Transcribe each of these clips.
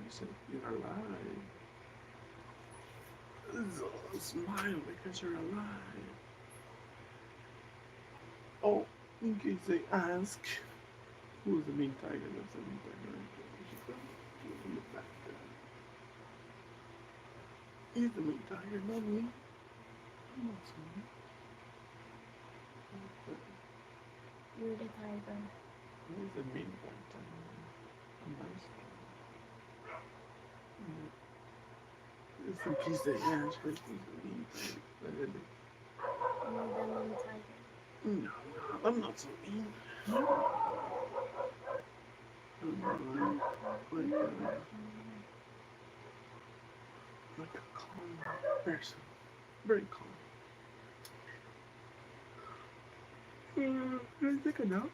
said, you're alive. So smile because you're alive. Oh, in case they ask, who's the mean tiger? That's the mean tiger right there. She's in the back there. He's the mean tiger, not me. I'm not so mean. You're the tiger. He's the mean tiger. I'm nice. Just in case they ask, but he's the mean tiger. You're the mean tiger. No, I'm not so mean. I'm like a calm person. Very calm. Can I take a nap?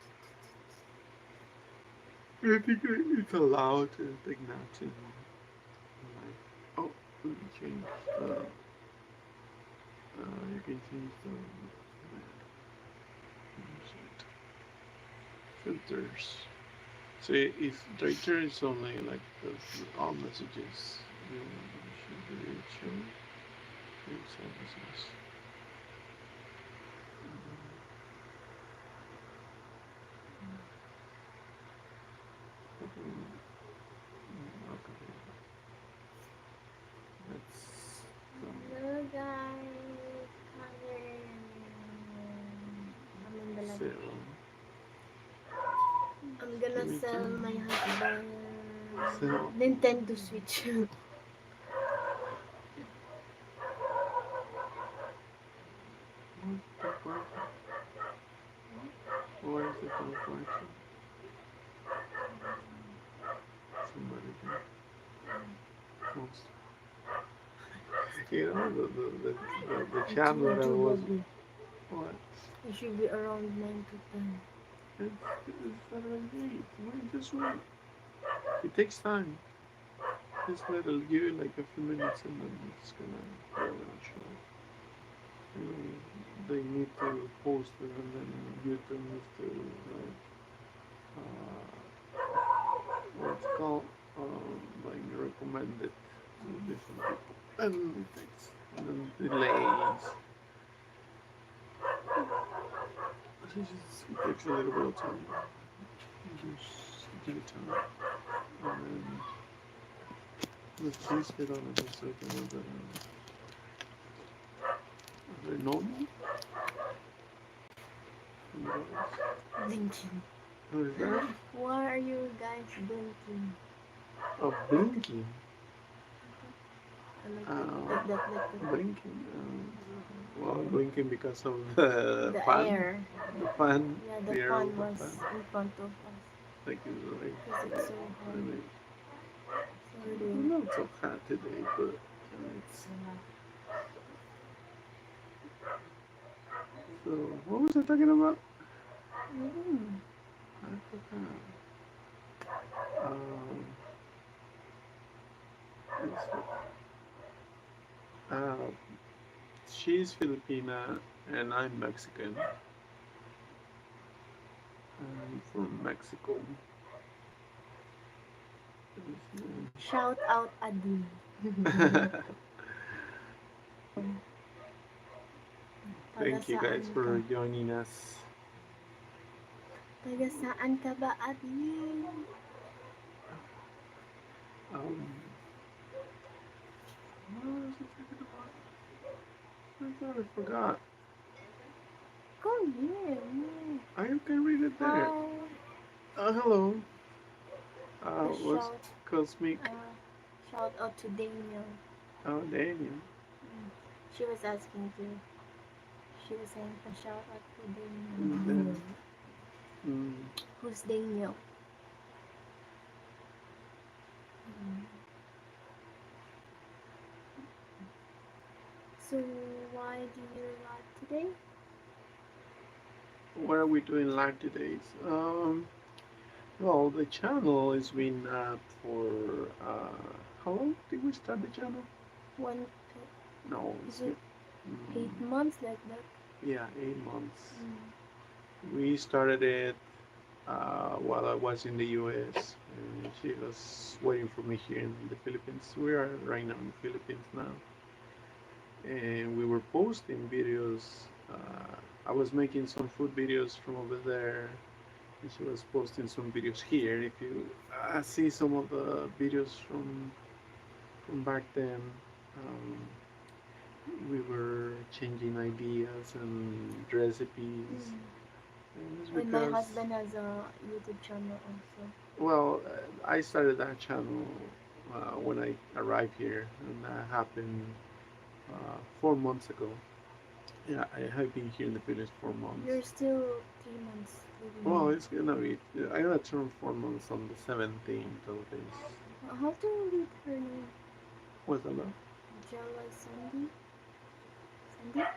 I think it's allowed to take naps in life. Oh, let me change the. You can change the filters. So if Twitter is only like all messages, you should be show. It's all messages. Okay, that's Hello guys. I'm in the lab. serum. I'm gonna sell my husband So Nintendo Switch. what the fuck? Why is it on flight? Somebody there. Most. You know the channel that was what? It should be around 9 to 10. It's already late. Wait, just wait. It takes time. Just let it give it like a few minutes and then it's gonna go and show. They need to post it and then YouTube needs to what's called like recommend it to different people. And it takes and then delays. It takes a little bit of time. Just give it time. And then please get on it a second are they normal? Blinking. What is that? Why are you guys blinking? Oh, blinking. I like that. Blinking. Well, blinking because of the fan. Air. The fan. Yeah, the air fan of the was fan. in front of us. Like it's like. Because it's so hot. It's not so hot today, but it's. So, what was I talking about? I forgot. Um, uh, she's Filipina and I'm Mexican. I'm from Mexico. Shout out Adi. Thank you guys for joining us. Taga saan ka ba, Adi? What was I talking about? I thought I forgot. Go here. I can read it there. Hi. Hello. What's Cosmic? Shout out to Daniel. Oh, Daniel. She was asking to. She was saying a shout out to Daniel. Who's Daniel? So why do you live today? What are we doing live today? Well, the channel has been up for how long did we start the channel? No, is it 8 months like that? Yeah, 8 months. We started it while I was in the U.S. And she was waiting for me here in the Philippines. We are right now in the Philippines now, and we were posting videos. I was making some food videos from over there, and she was posting some videos here. If you see some of the videos from back then, um, we were changing ideas and recipes. Mm. And it's And my because, husband has a YouTube channel also. well, I started that channel when I arrived here, and that happened 4 months ago. Yeah, I have been here in the Philippines 4 months. You're still 3 months living Well, here. it's gonna be. I'm gonna turn 4 months on the 17th of this. How do you read her name? What's that about? Jella Sandy? Sandy?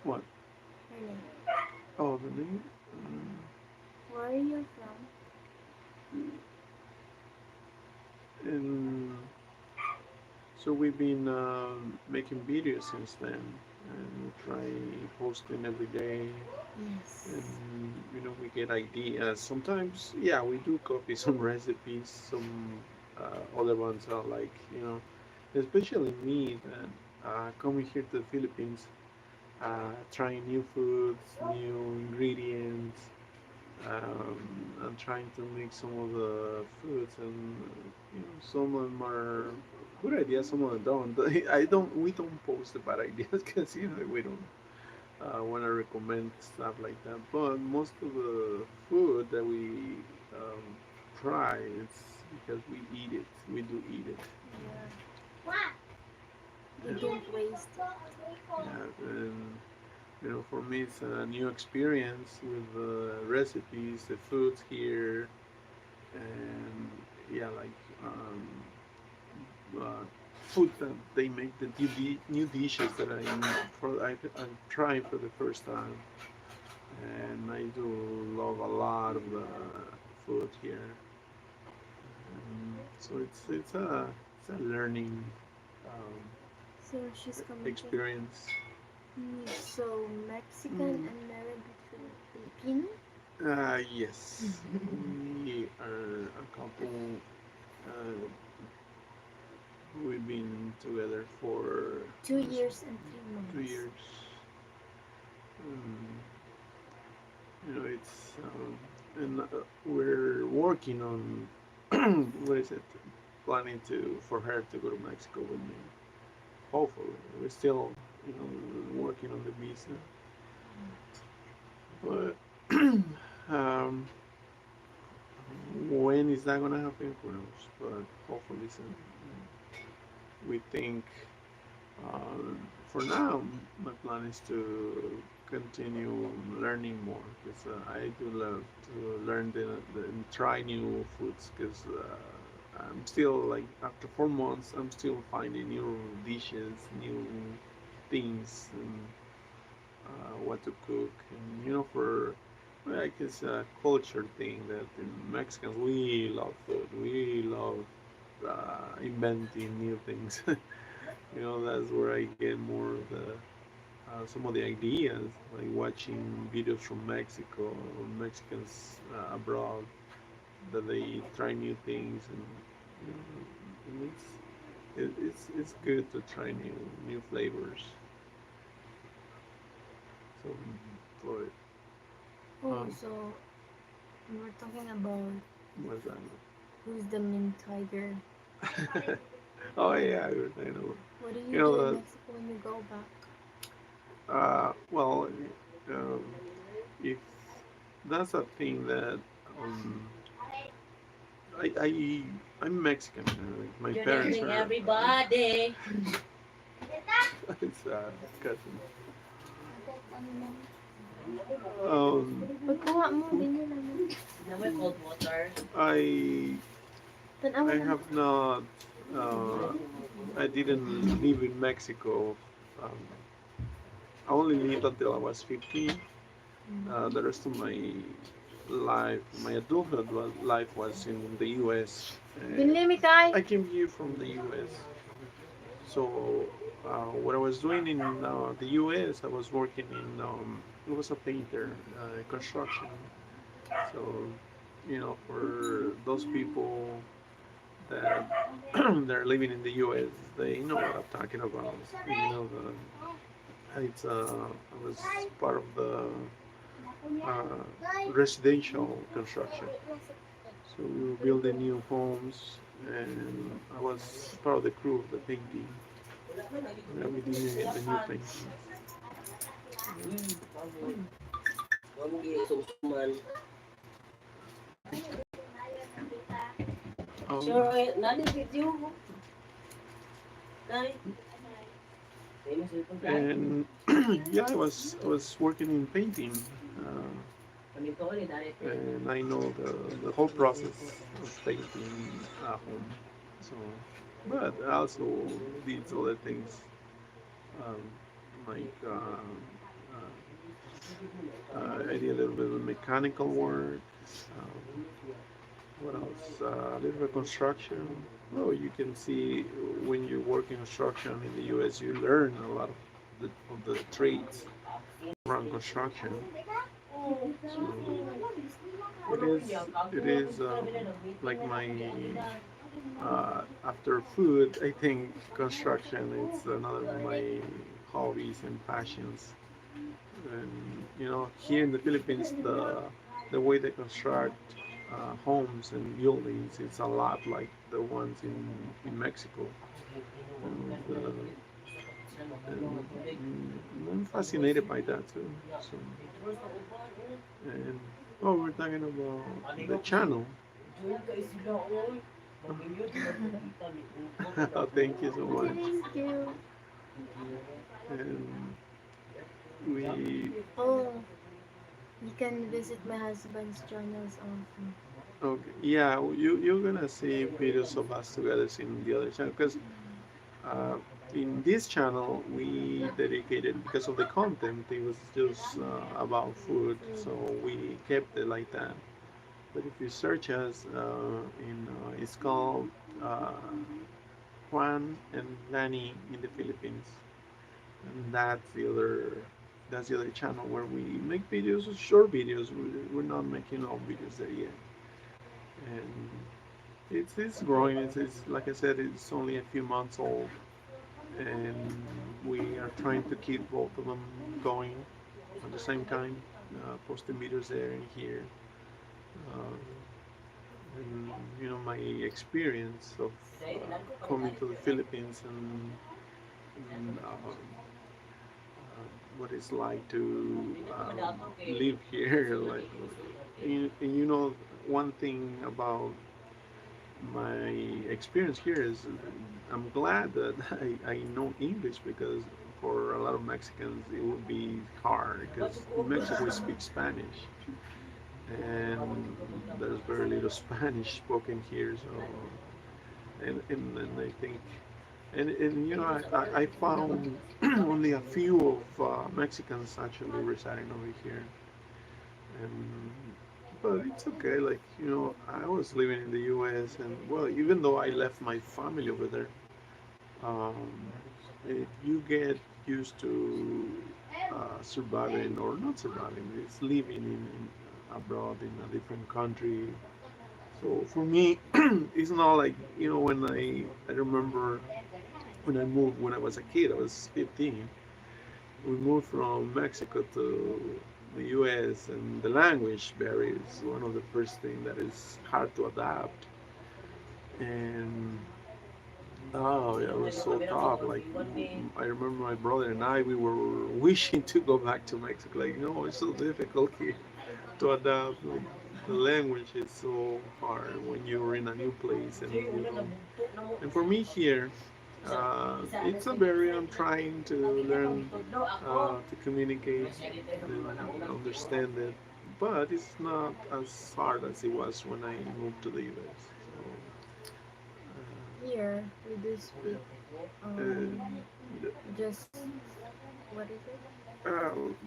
What? Her name. Oh, the name? Where are you from? And so we've been making videos since then, and we try posting every day. Yes. And we get ideas. Sometimes, yeah, we do copy some recipes. Some other ones are like, especially me that coming here to the Philippines, trying new foods, new ingredients. I'm trying to make some of the foods, and some of them are good ideas, some of them don't. I don't. We don't post the bad ideas because we don't want to recommend stuff like that. But most of the food that we um, try, it's because we eat it. We do eat it. Yeah. You And, don't waste it. yeah, and for me, it's a new experience with the recipes, the foods here, and yeah, like uh, food that they make, the new dishes that I'm trying for the first time, and I do love a lot of the food here. So it's a learning um, So she's coming to. experience. So Mexican Mm. and married with Filipino? Yes, we are a couple. Uh, we've been together for 2 years and three 2 years. months. Um, it's and we're working on what is it? Planning to for her to go to Mexico with me. Hopefully, we're still working on the visa, but um, when is that gonna happen? Who knows? But hopefully soon. We think for now, my plan is to continue learning more because I do love to learn and try new foods because I'm still like after 4 months, I'm still finding new dishes, new things, and what to cook. And for like it's a culture thing that in Mexicans we love food. We love inventing new things. That's where I get more of the some of the ideas, like watching videos from Mexico or Mexicans abroad that they try new things, and it's good to try new flavors. So, for Oh, so we were talking about what's who's the mean tiger. that? Oh yeah, I know. What do You you do in know, Mexico when you go back? well, um, if that's a thing that um, I'm Mexican. Like my Good parents evening, are. everybody. It's cousin. Um, Pagkuha mo, ganyan lang. Now we cold water. I Tanawa I lang. have not. Uh, I didn't live in Mexico. Um, I only lived until I was 15. The rest of my life, my adulthood life was in the U.S. Binli mi kay. I came here from the U.S. So what I was doing in the U.S., I was working in. I was a painter, construction, So, for those people that they're living in the U.S., they know what I'm talking about. I was part of the residential construction. So we were building new homes, and I was part of the crew of the painting. Yeah, we did the new paintings. Um, Sure, nani video mo? Kay, and yeah, I was working in painting, uh, panito ni dali te. and I know the whole process of painting a home. So, but I also did other things, um, like I did a little bit of mechanical work. Um, what else? A little bit of construction. Well, you can see when you work in construction in the U.S., you learn a lot of the trades around construction. So it is like my after food. I think construction is another of my hobbies and passions. And here in the Philippines, the way they construct homes and buildings, it's a lot like the ones in Mexico. And, I'm fascinated by that too. So, and we're talking about the channel. Thank you so much. Thank you. And we Oh, you can visit my husband's channels also. okay, yeah, you're gonna see videos of us together in the other channel because uh, in this channel we dedicated because of the content. It was just about food, so we kept it like that. But if you search us, it's called uh, Juan and Lani in the Philippines, and that's the other channel where we make videos, short videos. We're not making long videos there yet, and it's growing. It's like I said, it's only a few months old, and we are trying to keep both of them going at the same time, posting videos there and here. Uh, and my experience of coming to the Philippines and what it's like to live here. Like, and one thing about my experience here is I'm glad that I know English because for a lot of Mexicans it would be hard because in Mexico we speak Spanish and there's very little Spanish spoken here. So and I think and I found only a few of Mexicans actually residing over here, and but it's okay. Like I was living in the U.S. and well, even though I left my family over there, um, you get used to surviving or not surviving. It's living in abroad in a different country. So for me, it's not like when I remember when I moved when I was a kid. I was 15. We moved from Mexico to the U.S. and the language barrier is one of the first things that is hard to adapt. And oh, yeah, it was so tough. Like I remember my brother and I, we were wishing to go back to Mexico. Like no, it's so difficult here to adapt. Like, the language is so hard when you're in a new place and you don't. And for me here, it's a barrier. I'm trying to learn to communicate and understand it, but it's not as hard as it was when I moved to the US. Here, we do speak So, just, what is it?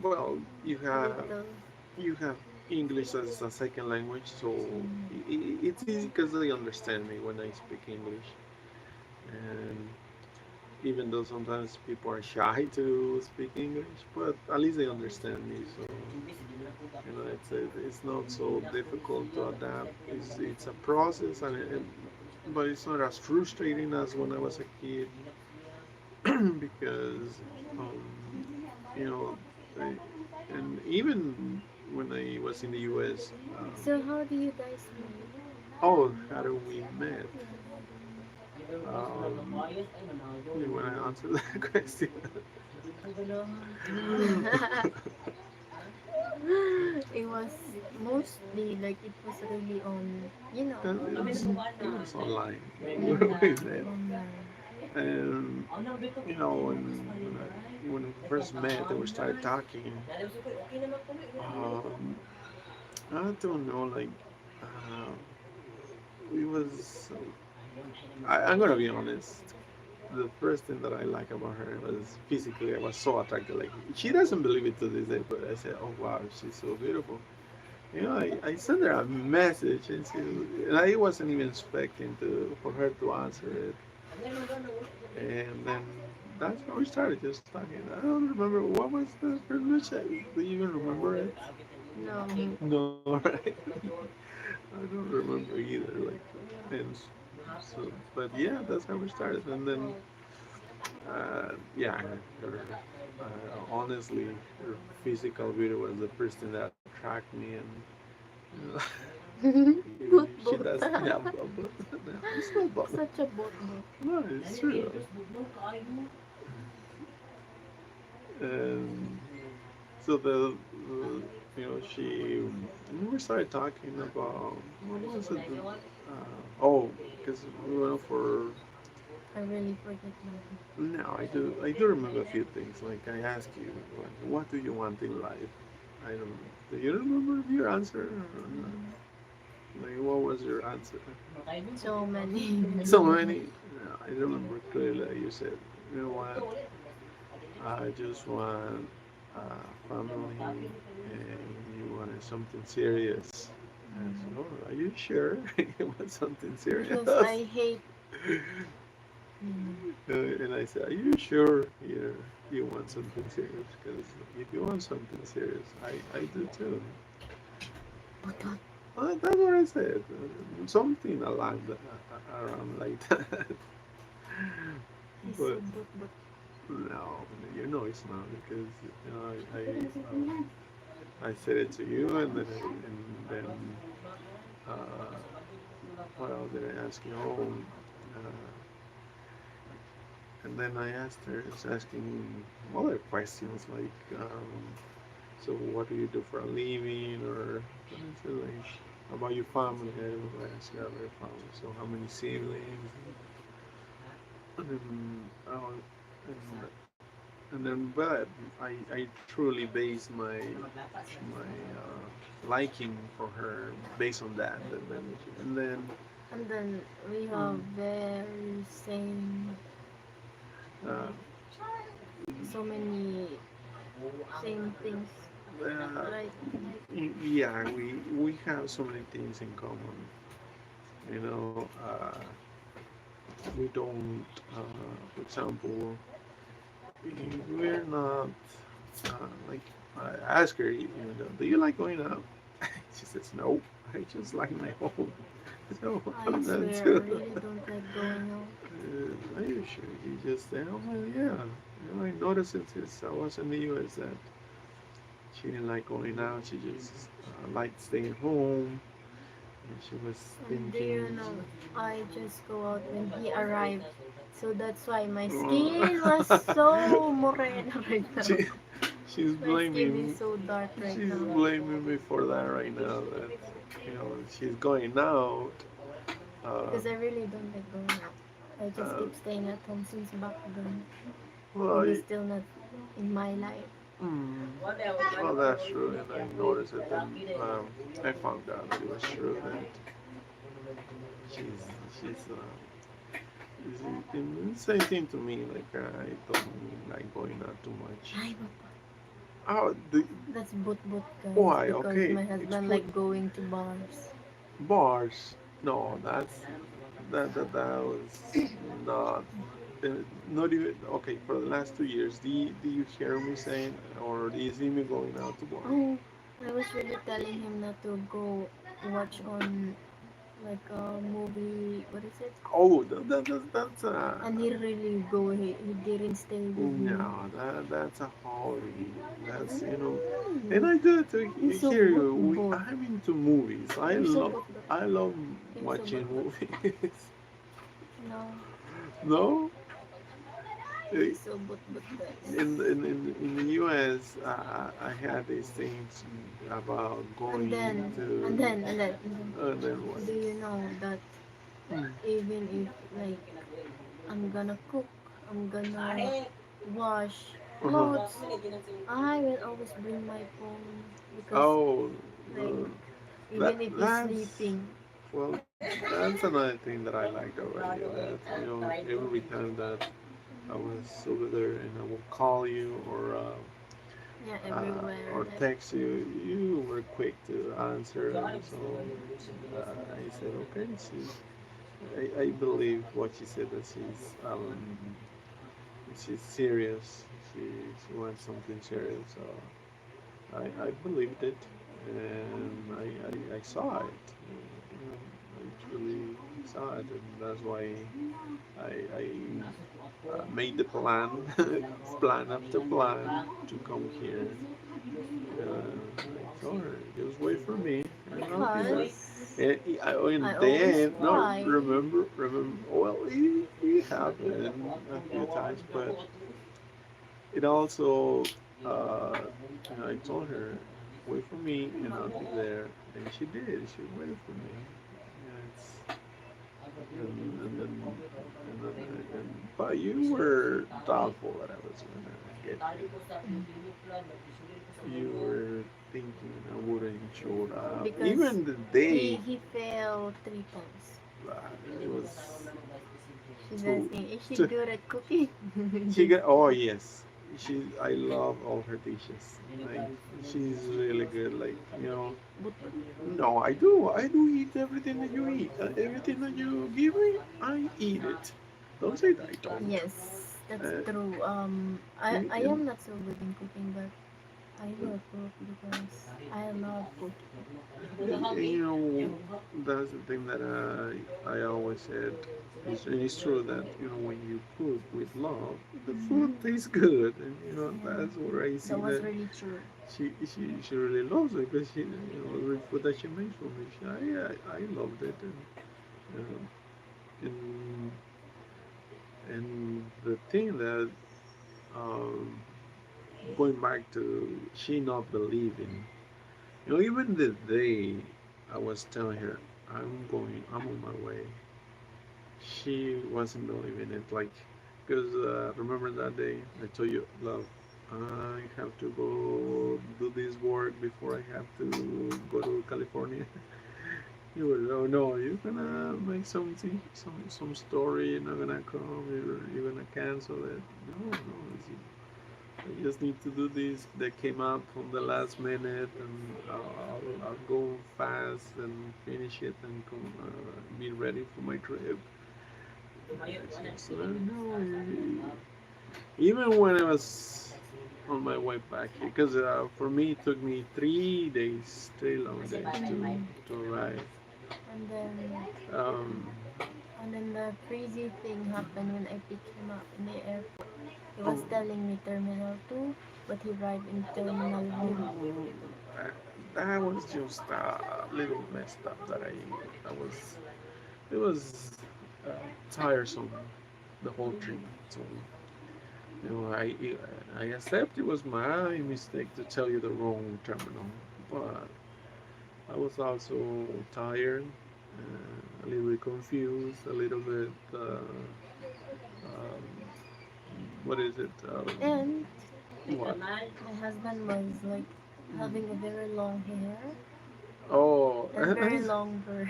well, you A have little. you have English as a second language, so it's easy because they understand me when I speak English, and even though sometimes people are shy to speak English, but at least they understand me. So it's not so difficult to adapt. It's a process, but it's not as frustrating as when I was a kid because you know, I, and even when I was in the U.S. So how do you guys meet? Oh, how do we met? Yung Um, maayos ay manago. you want to answer that question? It was mostly like it was really on, you know, It was online. We mm, met, online. and when we first met and we started talking, um, I don't know, like uh, it was. I'm gonna be honest. The first thing that I like about her was physically. I was so attracted. Like she doesn't believe it to this day, but I said, "Oh wow, she's so beautiful." I sent her a message, and I wasn't even expecting to for her to answer it. And then that's how we started just talking. I don't remember what was the first message. Do you even remember it? No. No, right? I don't remember either. Like, and so, but yeah, that's how we started. And then, yeah, her, honestly, her physical beauty was the first thing that attracted me, and Boot she boot. does, yeah, but no, it's not, but Such a boot boot. no, it's true. And so she, we started talking about what was it? Oh, because we went for. I really forget now. No, I do remember a few things. Like I asked you, what do you want in life? I don't. Do you remember your answer? Or not? Mm, Like what was your answer? so many. So many. I remember clearly. You said, you know what? I just want family, and you wanted something serious. And I said, Mm, oh, are you sure you want something serious? because I hate. Mm, And I said, are you sure you want something serious? Because if you want something serious, I do too. but that That's what I said. Something along around like that. is so But boot boot. no, it's not because I said it to you, and then uh, what else did I ask you? Oh, and then I asked her, it's asking other questions like, so what do you do for a living, or what is it like about your family? I will ask you about your family. So how many siblings? And then, but I truly base my liking for her based on that, and then And then we have um, very same uh, like so many same things, uh, right? yeah, we have so many things in common. We don't. For example, we're not like I ask her, do you like going out? She says no. I just like my home. So I I'm that swear I too. really don't like going out. Are you sure? He just said, oh well, yeah. I noticed since I was in the U.S. that she didn't like going out. She just liked staying home. And she was And do you thinking, know, I just go out when he arrived. So that's why my oh. skin was so morena right now. she, she's My skin is blaming so dark right she's now. blaming me for that right now. That she's going out. Uh, Because I really don't like going out. I just uh, keep staying at home since back then. well, When he's still not in my life. mm, well, that's true, and I noticed it, and I found out that it was true that she's she's same thing to me. Like I don't like going out too much. Ay, papa. Oh, That's boot boot guys. why? Because Okay, my husband explain. like going to bars. Bars. No, that was not. not even okay for the last 2 years. Do you hear me saying, or do you see me going out to work? Oh, I was really telling him not to go watch on like a movie. What is it? Oh, that's And he really go. He didn't stay with me. no, that's a hobby. That's and Mm, I do it to you're so hear good, you. both. I'm into movies. I You're so love good. I love You're so good, watching but movies. no, No, you're Eh, so good, but guys. in the U.S. I had these things about And going then, and to then, and then, and then, and then what? do you know that Mm. even if like I'm gonna cook, I'm gonna wash Uh-huh. clothes, I will always bring my phone because Oh, like no. even if he's That's sleeping, well, that's another thing that I liked already. That every time that I was over there and I will call you yeah, everywhere or like text you, you were quick to answer. And so I said, okay, I believe what she said that she's serious. She she wants something serious. So I believed it, and I saw it. I truly saw it, and that's why I made the plan, plan after plan to come here. I told her, just wait for me, and I'll be there. because And I always then, no, fly. remember. Well, it happened a few times, but it also, uh, I told her, wait for me, and I'll be there. And she did. She waited for me. It's, but you were doubtful that I was gonna get here. You were thinking I wouldn't show up. Because Even the day, he fell 3 times. it was She's too. asking, is she too good at cooking? she Just got. Oh yes, I love all her dishes. Like she's really good. Like but no, I do. I do eat everything that you eat. Everything that you give me, I eat it. Don't say that I don't. yes, that's Uh, true. I and, am not so good in cooking, but I will cook because I love cooking. and that's the thing that I always said. And it's true that when you cook with love, the food Mhm. tastes good, and Yeah, that's where I see that was that really true. she really loves it because every food that she makes for me, I loved it, and and the thing that um, going back to she not believing, even the day I was telling her I'm on my way, she wasn't believing it. Like, because remember that day I told you, love, I have to go do this work before I have to go to California. You were, oh no, you're gonna make some story. You're not gonna come. You're gonna cancel it. No, no. I just need to do this. That came up on the last minute, and I'll go fast and finish it and come, be ready for my trip. So, no, even when I was on my way back here, because for me it took me 3 days, 3 long days Mm. to arrive. And then Um, the crazy thing happened when I picked him up in the airport. He was oh, telling me Terminal 2, but he arrived in Terminal B. oh, that was just a little messed up. That was it was uh, tiresome the whole trip. So I accept it was my mistake to tell you the wrong terminal, but I was also tired, a little bit confused, a little bit. Um, what is it? And What? my husband was like having a very long hair Oh, and very long birds.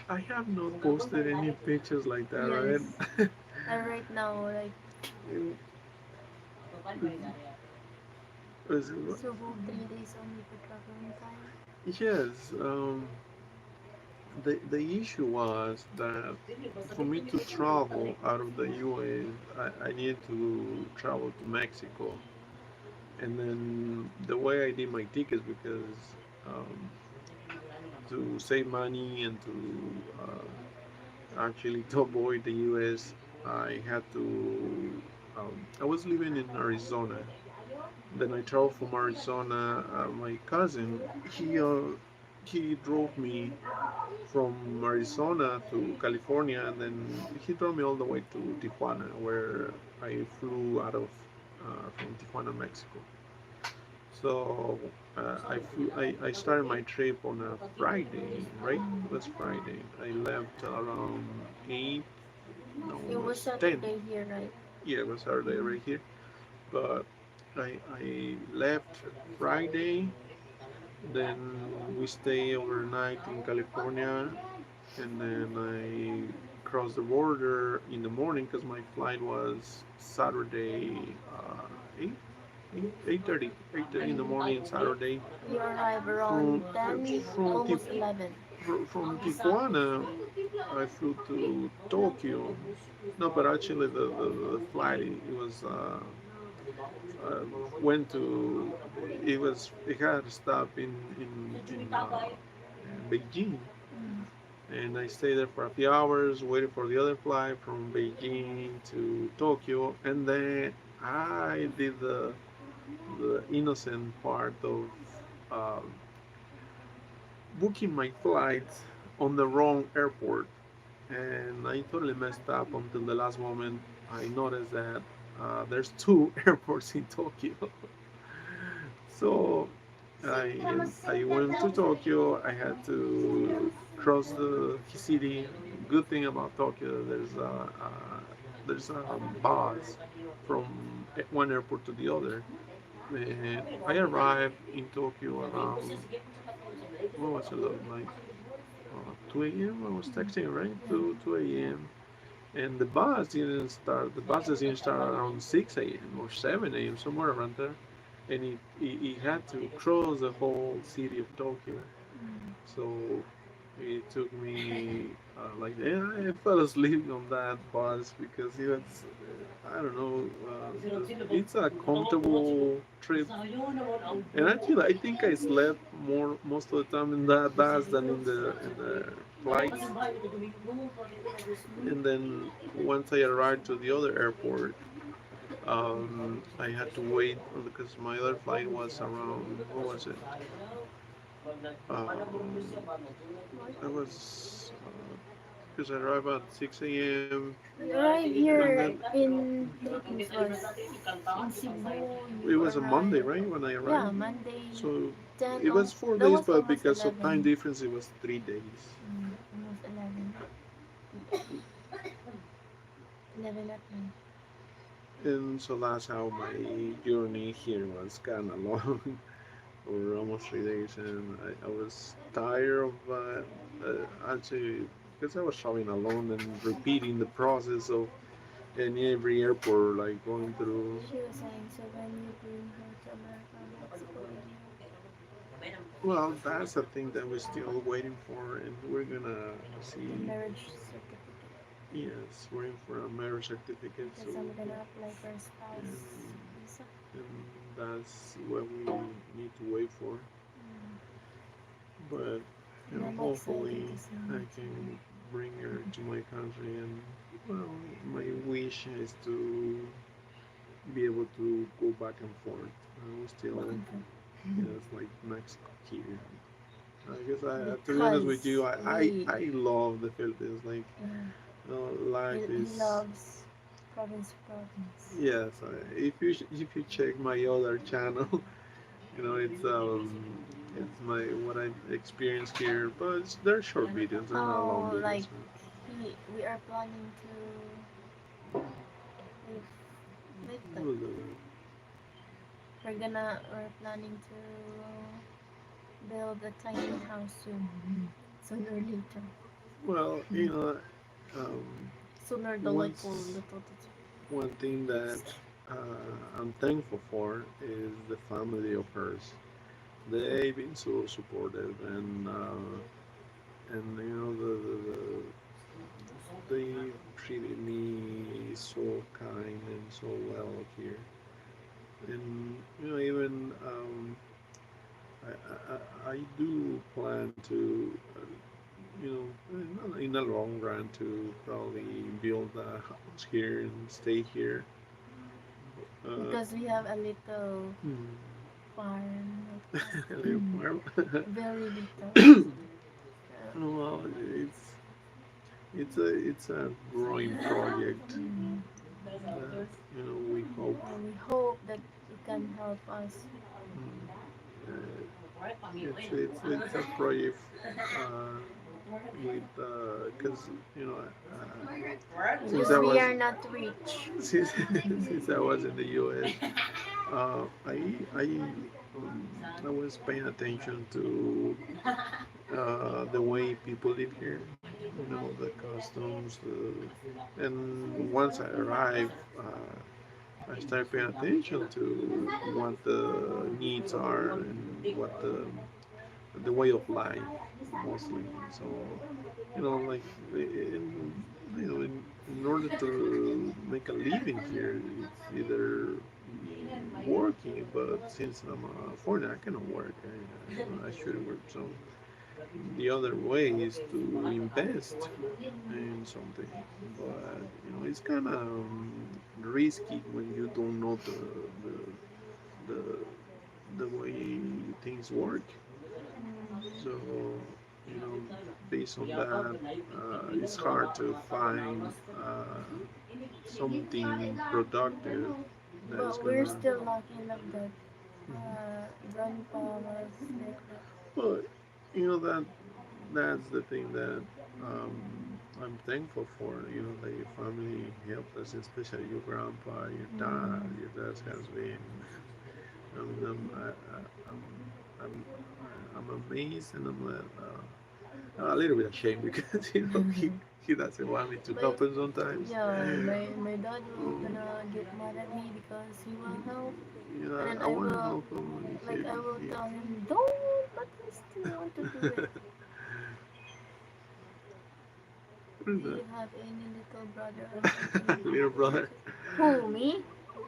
I have not posted any pictures like that, Yes. right? And right now, like, Is it, so go 3 days only for traveling time. yes, the issue was that for me to travel out of the US, I needed to travel to Mexico. And then the way I did my tickets, because um, to save money and to actually to avoid the US, I had to. I was living in Arizona. Then I traveled from Arizona. My cousin, he drove me from Arizona to California, and then he drove me all the way to Tijuana, where I flew out of from Tijuana, Mexico. So I started my trip on a Friday, right? It was Friday. I left around 8, no, It it was was 10. Saturday here, right? Yeah, it was Saturday right here. But I left Friday, then we stay overnight in California, and then I crossed the border in the morning because my flight was Saturday, 8, 8:30, 8:30 in the morning on Saturday. You arrived around From 10, from almost 11. from Tijuana, I flew to Tokyo. No, but actually the flight it was uh, went to it had a stop in Beijing, Mm. and I stayed there for a few hours, waiting for the other flight from Beijing to Tokyo, and then I did the innocent part of um, booking my flights on the wrong airport, and I totally messed up until the last moment. I noticed that there's two airports in Tokyo. So I went to Tokyo. I had to cross the city. Good thing about Tokyo, there's a bus from one airport to the other. And I arrived in Tokyo around, what was it, like 2 a.m. I was texting, right? Yeah. 2 a.m. And the bus didn't start. The buses didn't start around 6 a.m. or 7 a.m. somewhere around there, and it had to cross the whole city of Tokyo. Mm. So it took me like, yeah, I fell asleep on that bus because it was, I don't know, it's a comfortable trip. And actually, I think I slept more most of the time in that bus than in the flights. And then once I arrived to the other airport, I had to wait because my other flight was around, what was it? Um, I was because I arrived at 6 a.m. You arrived and then here in Philippines was in Cebu. it You was a Monday, arrived, right, when I yeah, arrived. Monday So 10. it Oh, was four that days, was but almost because of time 11. difference, it was 3 days. Almost 11. 11 at night. And so that's how my journey here was kind of long, for almost 3 days, and I was tired of actually because I was traveling alone and repeating the process of in every airport, like going through. She was saying, so when you bring her to America, Mexico, Well, that's the thing that we're still waiting for, and we're gonna the see. marriage certificate. Yes, waiting for a marriage certificate. So, Because I'm gonna apply for a spouse and, visa. and that's what we need to wait for. Mm. But And I'm hopefully excited to see I her can bring her to my country, and well, my wish is to be able to go back and forth. We back still, and forth. yes, like Mexico here. I guess to be honest with you, Because I love the Philippines. Like, life he is, loves province to province. yes. If you check my other channel, it's my what I experienced here, but they're short videos. They're not long How videos. like we are planning to if like we're planning to build a tiny house soon. Sooner or later. Well, um, Sooner the like will once little one thing that I'm thankful for is the family of hers. They've been so supportive, and you know they treated me so kind and so well here, and you know even I do plan to you know in the long run to probably build a house here and stay here. Uh, Because we have a little hmm, farm like a that. little farm. Very little. Well, it's a growing project Mm. that you know we hope. And we hope that it can help us. Mm, it's a project uh, with because you know since Because I we was are not rich. since since I was in the U.S. I I was paying attention to the way people live here, you know, the customs, and once I arrived, I started paying attention to what the needs are and what the way of life mostly. So you know, like you know, in order to make a living here, it's either working, but since I'm a foreigner, I cannot work. I shouldn't work. So the other way is to invest in something, but you know, it's kind of risky when you don't know the the way things work. So, you know, based on that, it's hard to find something productive that's But we're gonna. still lucky enough that grandpa was like that. But you know that's the thing that I'm thankful for. You know that your family helped us, especially your grandpa, your dad. Mm. Your dad has been. I mean, I'm, I'm, I'm amazed, and I'm a little bit ashamed because you know he doesn't want me to But help him sometimes. yeah, my dad will gonna get mad at me because he will help, You and know, then I I want to will help him. like I will tell him don't, but he still want to do it. What is Do that? you have any little brother or something? Little brother. Who, me?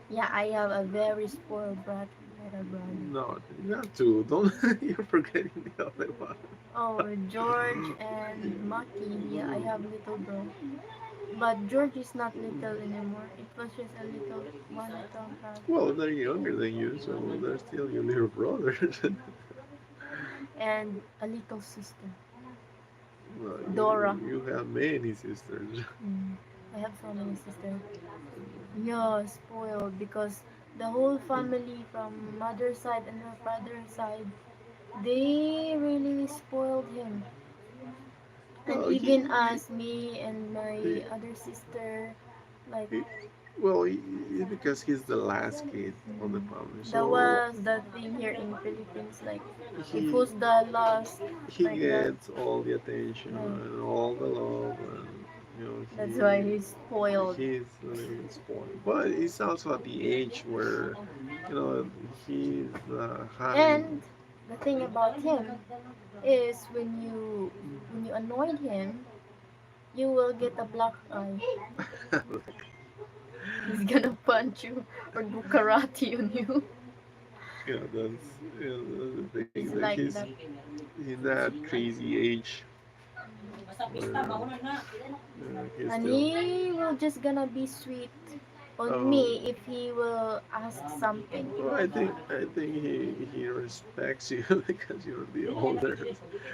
Yeah, I have a very spoiled little brother. No, not two. Don't. You're forgetting the other one. Oh, George and Maki. Yeah, I have little bro. But George is not little anymore. It was just a little one little brother. Well, they're younger than you, so they're still your little brothers. And a little sister, Well, Dora. you have many sisters. Mm, I have so many sisters. Yeah, spoiled because the whole family from mother's side and her father's side, they really spoiled him. And Well, even us, me and he, my other sister, like he well, it's because he's the last kid on the mm, family, that so was the thing here in Philippines. Like if he who's the last, he like that. gets all the attention Like and all the love, and you know that's why he's spoiled. he's a little bit spoiled. But it's also at the age where you know he's having. And the thing about him is when you annoy him, you will get a black eye. He's gonna punch you or do karate on you. Yeah, that's the thing He's that like that. he's that crazy age where he's And still. he will just gonna be sweet on Oh, me if he will ask something. well, I think he respects you because you're the older.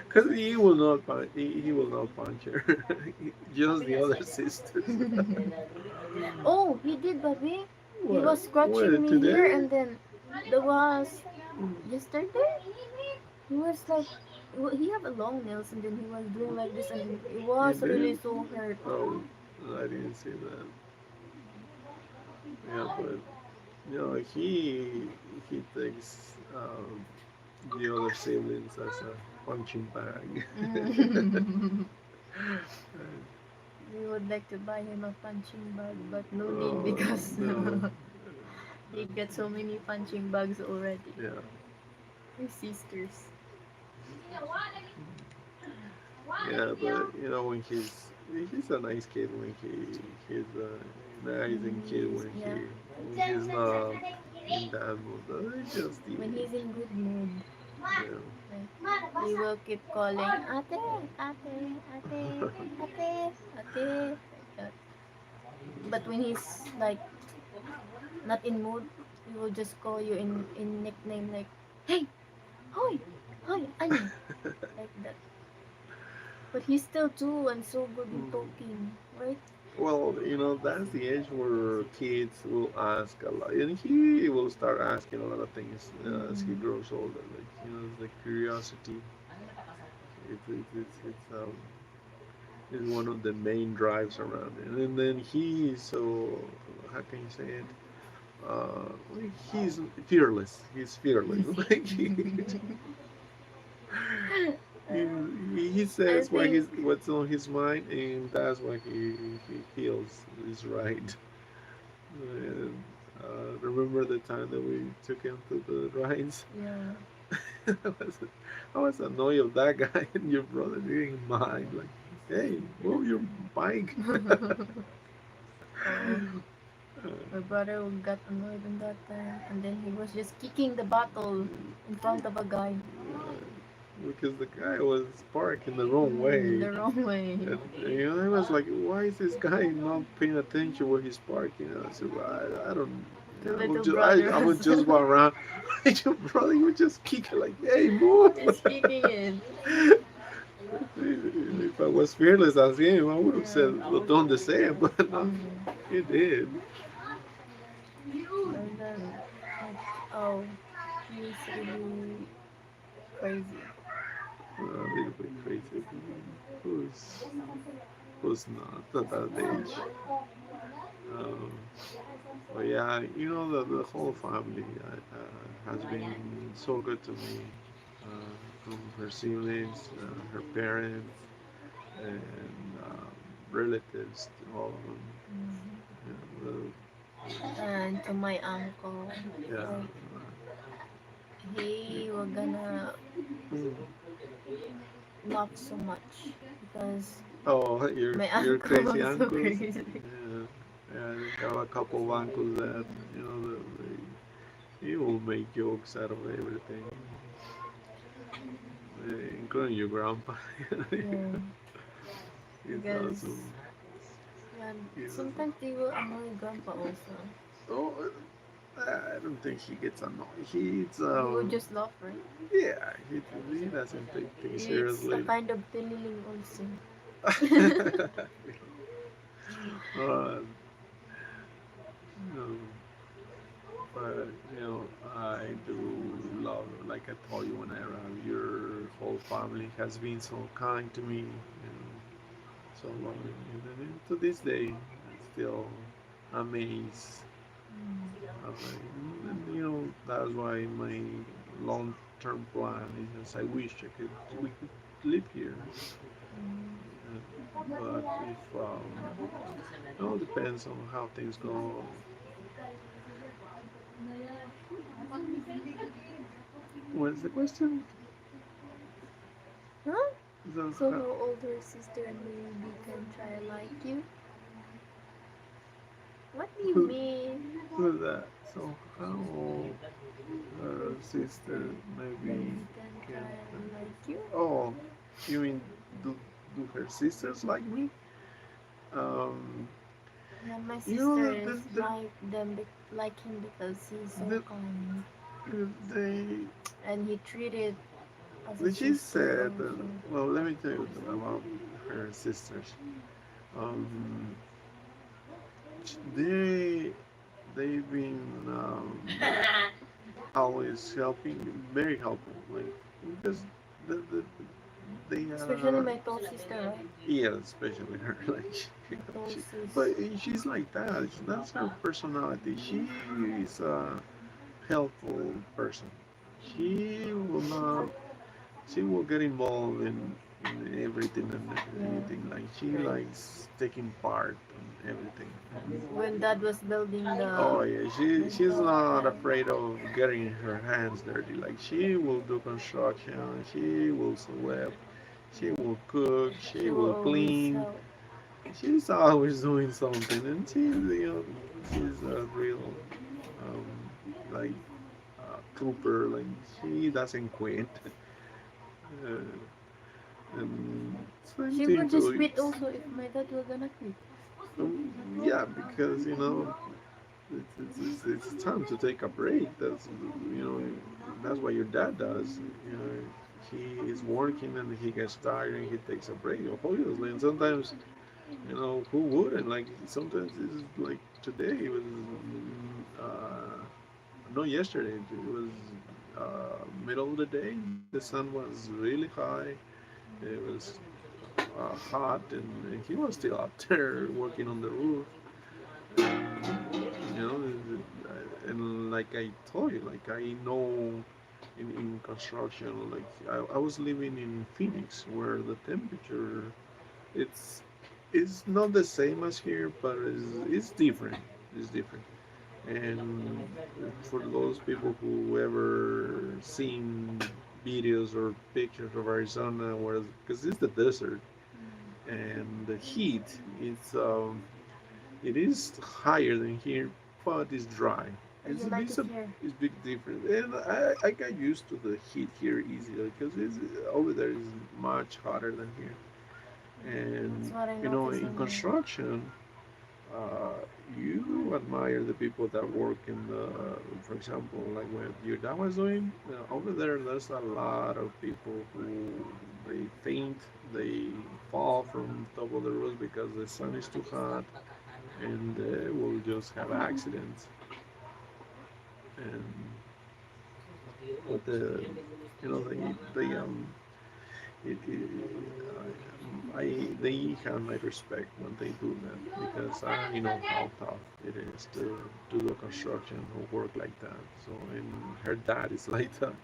Because he will not he will not punch her. Just the other sisters. Oh, he did, baby. He was scratching What me here, today? and then there was yesterday. He was like, he have a long nails, and then he was doing like this, and it You was really did? so hurt. Oh, I didn't see that. Yeah, but you know, he takes the other siblings as a punching bag. We would like to buy him a punching bag, but no need Oh because no. he got so many punching bags already. Yeah. His sisters. Yeah, but you know when he's a nice kid when he's a nice When kid he's, yeah, when he's not in that mood. It's just the when he's age. in good mood, Yeah. like he will keep calling ate, ate, ate, ate, ate, like that. But when he's like not in mood, he will just call you in nickname like, hey, hoy, hoy, Annie, like that. But he's still two and so good in Mm. talking, right? Well, you know, that's the age where kids will ask a lot, and he will start asking a lot of things as he Mm. grows older. Like, you know, the curiosity. It's is one of the main drives around it. And then he's so, how can you say it? Like he's fearless. He's fearless. Like he, he I says think what's on his mind, and that's what he feels is right. And remember the time that we took him to the rides? yeah. I was I was annoyed of that guy, and your brother didn't mind. Like, hey, move your bike. Oh, my brother got annoyed on that time, and then he was just kicking the bottle in front of a guy. Because the guy was parking the wrong way. The wrong way. And you know, I was like, why is this guy not paying attention where he's parking? And I said, well, I don't. The I will little just, brother I will was just walk around. Your brother, you would just kick it like, hey, move. just kicking it. If I was fearless as him, I would have Yeah. said, well, don't the same, but no, Mm. he did. And then, like, oh, he's really crazy. A little bit crazy. Who's, who's not at that age? Um, but yeah, you know, the whole family has been so good to me. From her siblings, her parents, and relatives, all of them. Mm. Yeah, And to my uncle, yeah. like, he was gonna Mm. laugh so much because Oh, my your uncle crazy was so uncles. crazy. Yeah, yeah. I have a couple of uncles that you know they will make jokes out of everything, including your grandpa. Yeah, He's because awesome. yeah, He's awesome. sometimes they will annoy grandpa also. Oh, I don't think he gets annoyed. He's He will just laugh, right? yeah, he doesn't take things It's a seriously. kind of tililing also. uh, no, but you know, I do love, like I told you when I arrived, your whole family has been so kind to me, you know, so loving. And then to this day, I'm still amazed. Mm. I'm like, and, you know, that's why my long-term plan is just I wish we could live here. Mm. But if it all depends on how things go. What's the question? Huh? So, So how older sister and baby can try like you? What do you who, mean? who's that? So how her sister maybe Baby can can. try like you? Oh, you mean do do her sisters like me? Um, Yeah, my you know sisters like like him because he's so the, kind they and he treated as a she sister said. also. Well, let me tell you about her sisters. Um, they they've been always helping, very helpful. Like because the they Especially are my tall sister, right? yeah, especially her. Like, My tall she, sis. but she's like that. That's her personality. She is a helpful person. She will not. She will get involved in everything and Yeah. anything. Like she likes taking part in everything. When dad was building Oh yeah, the she's job, not yeah. afraid of getting her hands dirty. Like she will do construction. She will sweep. She will cook, She she will will always clean. help. She's always doing something, and she's a real um, like trooper. Like she doesn't quit. And same She thing would just to quit also if my dad were gonna quit. yeah, because it's time to take a break. You know that's what your dad does. You know, he is working and he gets tired and he takes a break, obviously. And sometimes, who wouldn't? Like sometimes it's like today it was not yesterday. It was middle of the day. The sun was really high. It was hot, and he was still out there working on the roof. You know, and like I told you, like I know in construction, like I was living in Phoenix, where the temperature it's it's not the same as here, but it's different. It's different. And for those people who ever seen videos or pictures of Arizona, where because it's the desert and the heat, it is higher than here, but it's dry. But you like it It's a here. it's big difference, and I got used to the heat here easily because over there is much hotter than here. That's And what I in noticed on you. construction, uh, you admire the people that work in for example, like what your dad was doing over there. There's a lot of people who they faint, they fall from top of the roof because the sun is too hot, and they will just have accidents. And but they have my respect when they do that because I know how tough it is to do construction or work like that. So, and her dad is like that.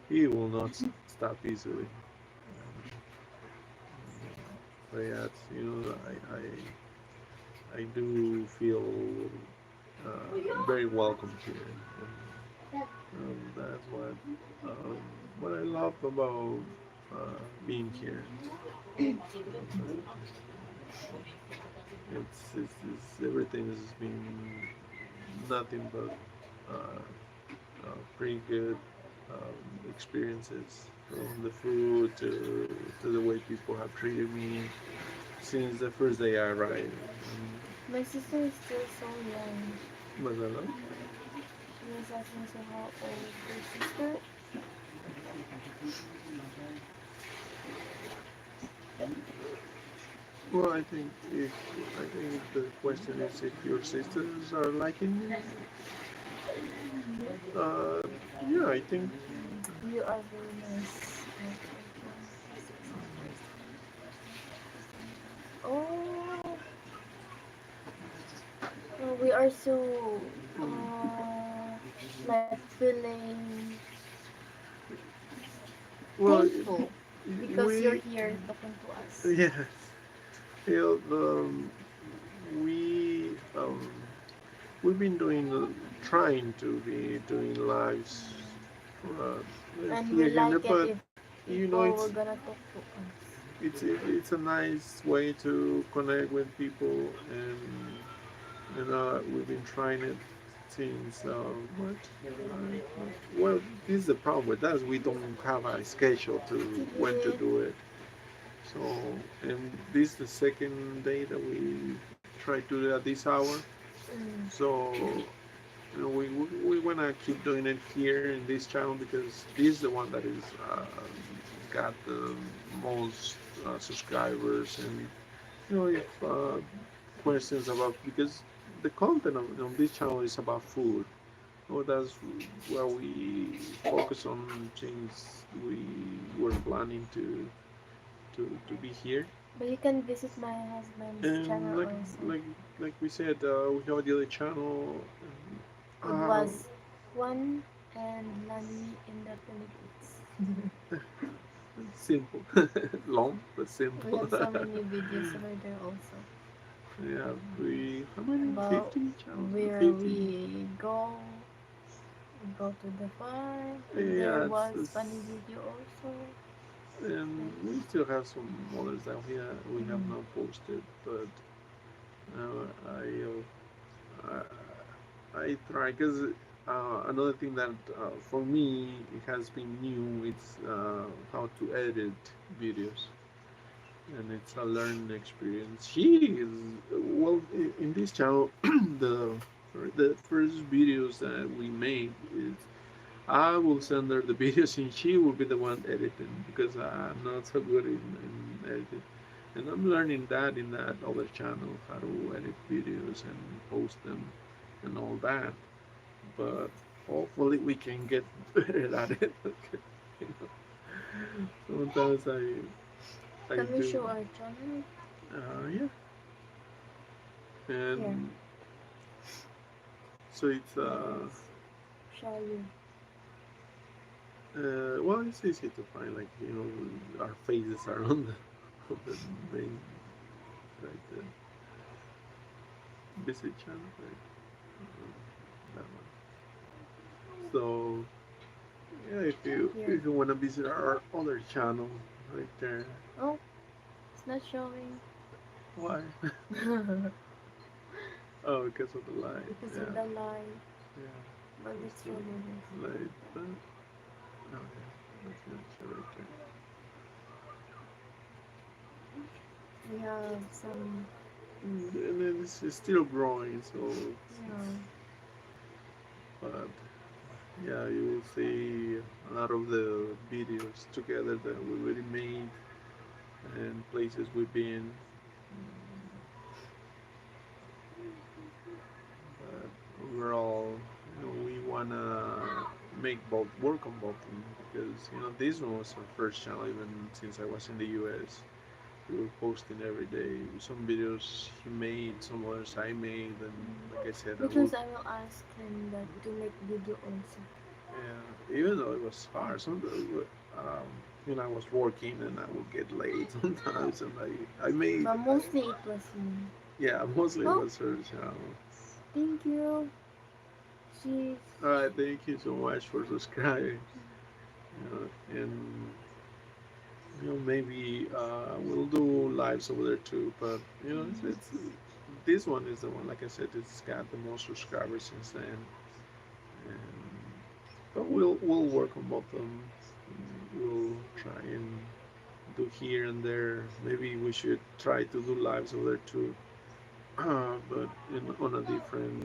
He will not stop easily. But yeah, I do feel very welcome here. That's what I love about being here. Everything has been nothing but pretty good experiences, from the food to the way people have treated me since the first day I arrived. My sister is still so young. Manila. She was asking so how old your sister. Well, I think the question is if your sisters are liking it. Uh, yeah, I think. You are very nice. Oh, oh, we are so like feeling Well, thankful because you're we here talking to us. yes, you we we've been trying to be doing lives And we here and there, like it but if you know people were gonna talk to us. it's a nice way to connect with people, and we've been trying it since what? Well, this is the problem with us. We don't have a schedule to To do when to it. do it. So, and this is the second day that we try to do it at this hour. Mm. So, we want to keep doing it here in this channel because this is the one that is got the most subscribers, and if questions about, because the content of this channel is about food. That's what we focus on since we were planning to be here. But you can visit my husband's And channel also. like we said, we have a daily channel. It Uh, was one and LANIE in the Philippines. Simple, long but We simple. have so many videos over there also Yeah, we how many? about 50 channels? where 50. we go to the farm, and there Yeah, was funny video also. And Yes. we still have some others that we have Mm. not posted, but I try because another thing that for me it has been new. It's how to edit videos, and it's a learning experience. She is well in this channel. the the first videos that we made is I will send her the videos and she will be the one editing because I'm not so good in editing. And I'm learning that in that other channel how to edit videos and post them and all that. But hopefully we can get better at it. you Sometimes I Can we do. show our channel? Yeah, Here. and so it's Let's show you. well, it's easy to find. Like our faces are on the main right there. Visit channel, right? That one. So yeah, Here. if you wanna visit our other channel, right there. Oh, it's not showing. Why? Because Oh, because of the light. Yeah, of the light. yeah. But That's let's the show you this. light. Okay, that's good. So right We have some, there. And then it's still growing, so you know, but yeah, you will see a lot of the videos together that we already made and places we've been. But overall, we wanna make both work on both of them because this one was our first channel even since I was in the U.S. We were posting every day. Some videos he made, some others I made, and like I said, I will. because I will ask him that to make video also. Yeah, even though it was hard, I was working and I would get late sometimes, and I made. But mostly it was me. Yeah, mostly it Oh, was her channel. thank you. She's All right, thank you so much for subscribing. And maybe we'll do lives over there too. But it's this one is the one. Like I said, it's got the most subscribers since then. And, but we'll work on both of them. We'll try and do here and there. Maybe we should try to do lives over there too, but on a different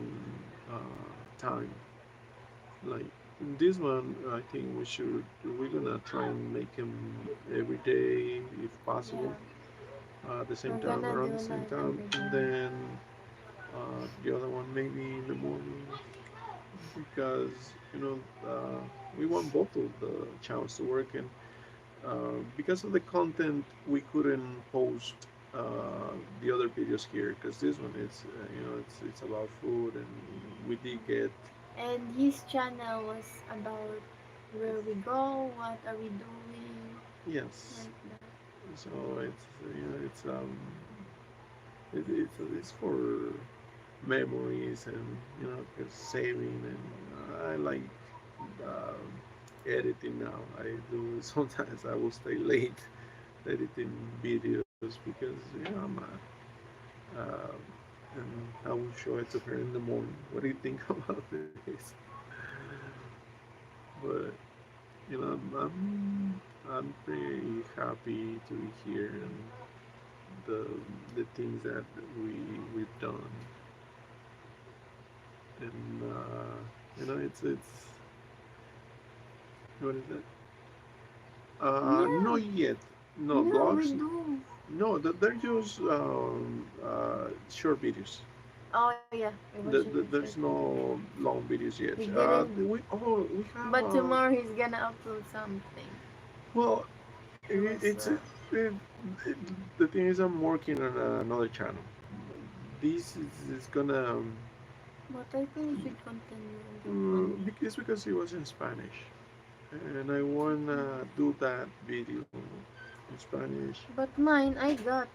time. Like this one, I think we're gonna try and make him every day if possible, yeah. at the same We're time, gonna around do the same live time, every and day. then the other one maybe in the morning because we want both of the channels to work, and because of the content we couldn't post the other videos here because this one is it's about food, and we did get And his channel was about where we go, what are we doing, yes. like that. So it's for memories and 'cause saving, and I like uh, editing now. I do sometimes I will stay late editing videos because uh, and I will show it to her in the morning. What do you think about this? But I'm pretty happy to be here and the the things that we've done, and it's what is it? Yeah, Not yet. No no, we vlogs. do. No, they're just short videos. Oh yeah, it was just a short There's video. no long videos yet. He didn't, We have but tomorrow he's gonna upload something. well, It was, it, it, the thing is I'm working on another channel. This is gonna but I think we should continue on that one. it's because it was in Spanish, and I wanna do that video in Spanish, But mine, I got.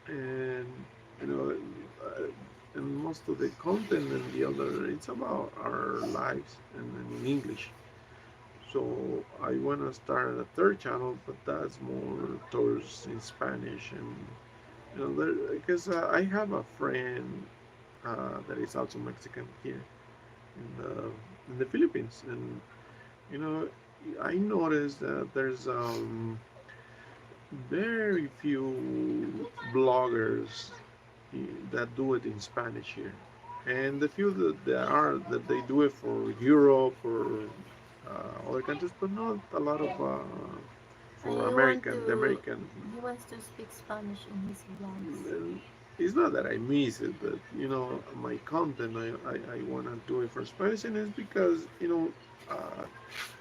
and you know, and most of the content and the other it's about our lives and in English. So I want to start a third channel, but that's more towards in Spanish, and because I have a friend that is also Mexican here in the Philippines, and you know I noticed that there's very few bloggers that do it in Spanish here, and the few that there are that they do it for Europe or other countries, but not a lot of for I want American. The to. American, He wants to speak Spanish in his vlogs. and it's not that I miss it, but my content I want to do it for Spanish, and it's because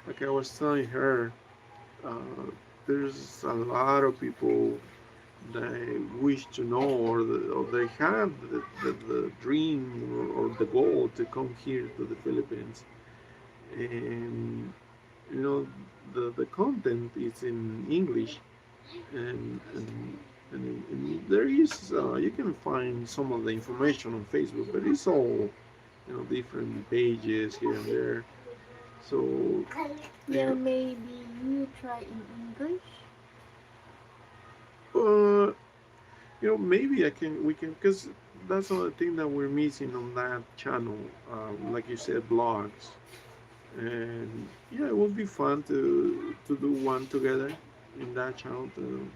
like I was telling her, uh, there's a lot of people they wish to know or they have the dream or the goal to come here to the Philippines, and you know the content is in English, and there is you can find some of the information on Facebook, but it's all different pages here and there. So Yeah, you maybe you try in English. maybe I can we can because that's another thing that we're missing on that channel. Like you said, blogs, and yeah, it would be fun to do one together in that channel to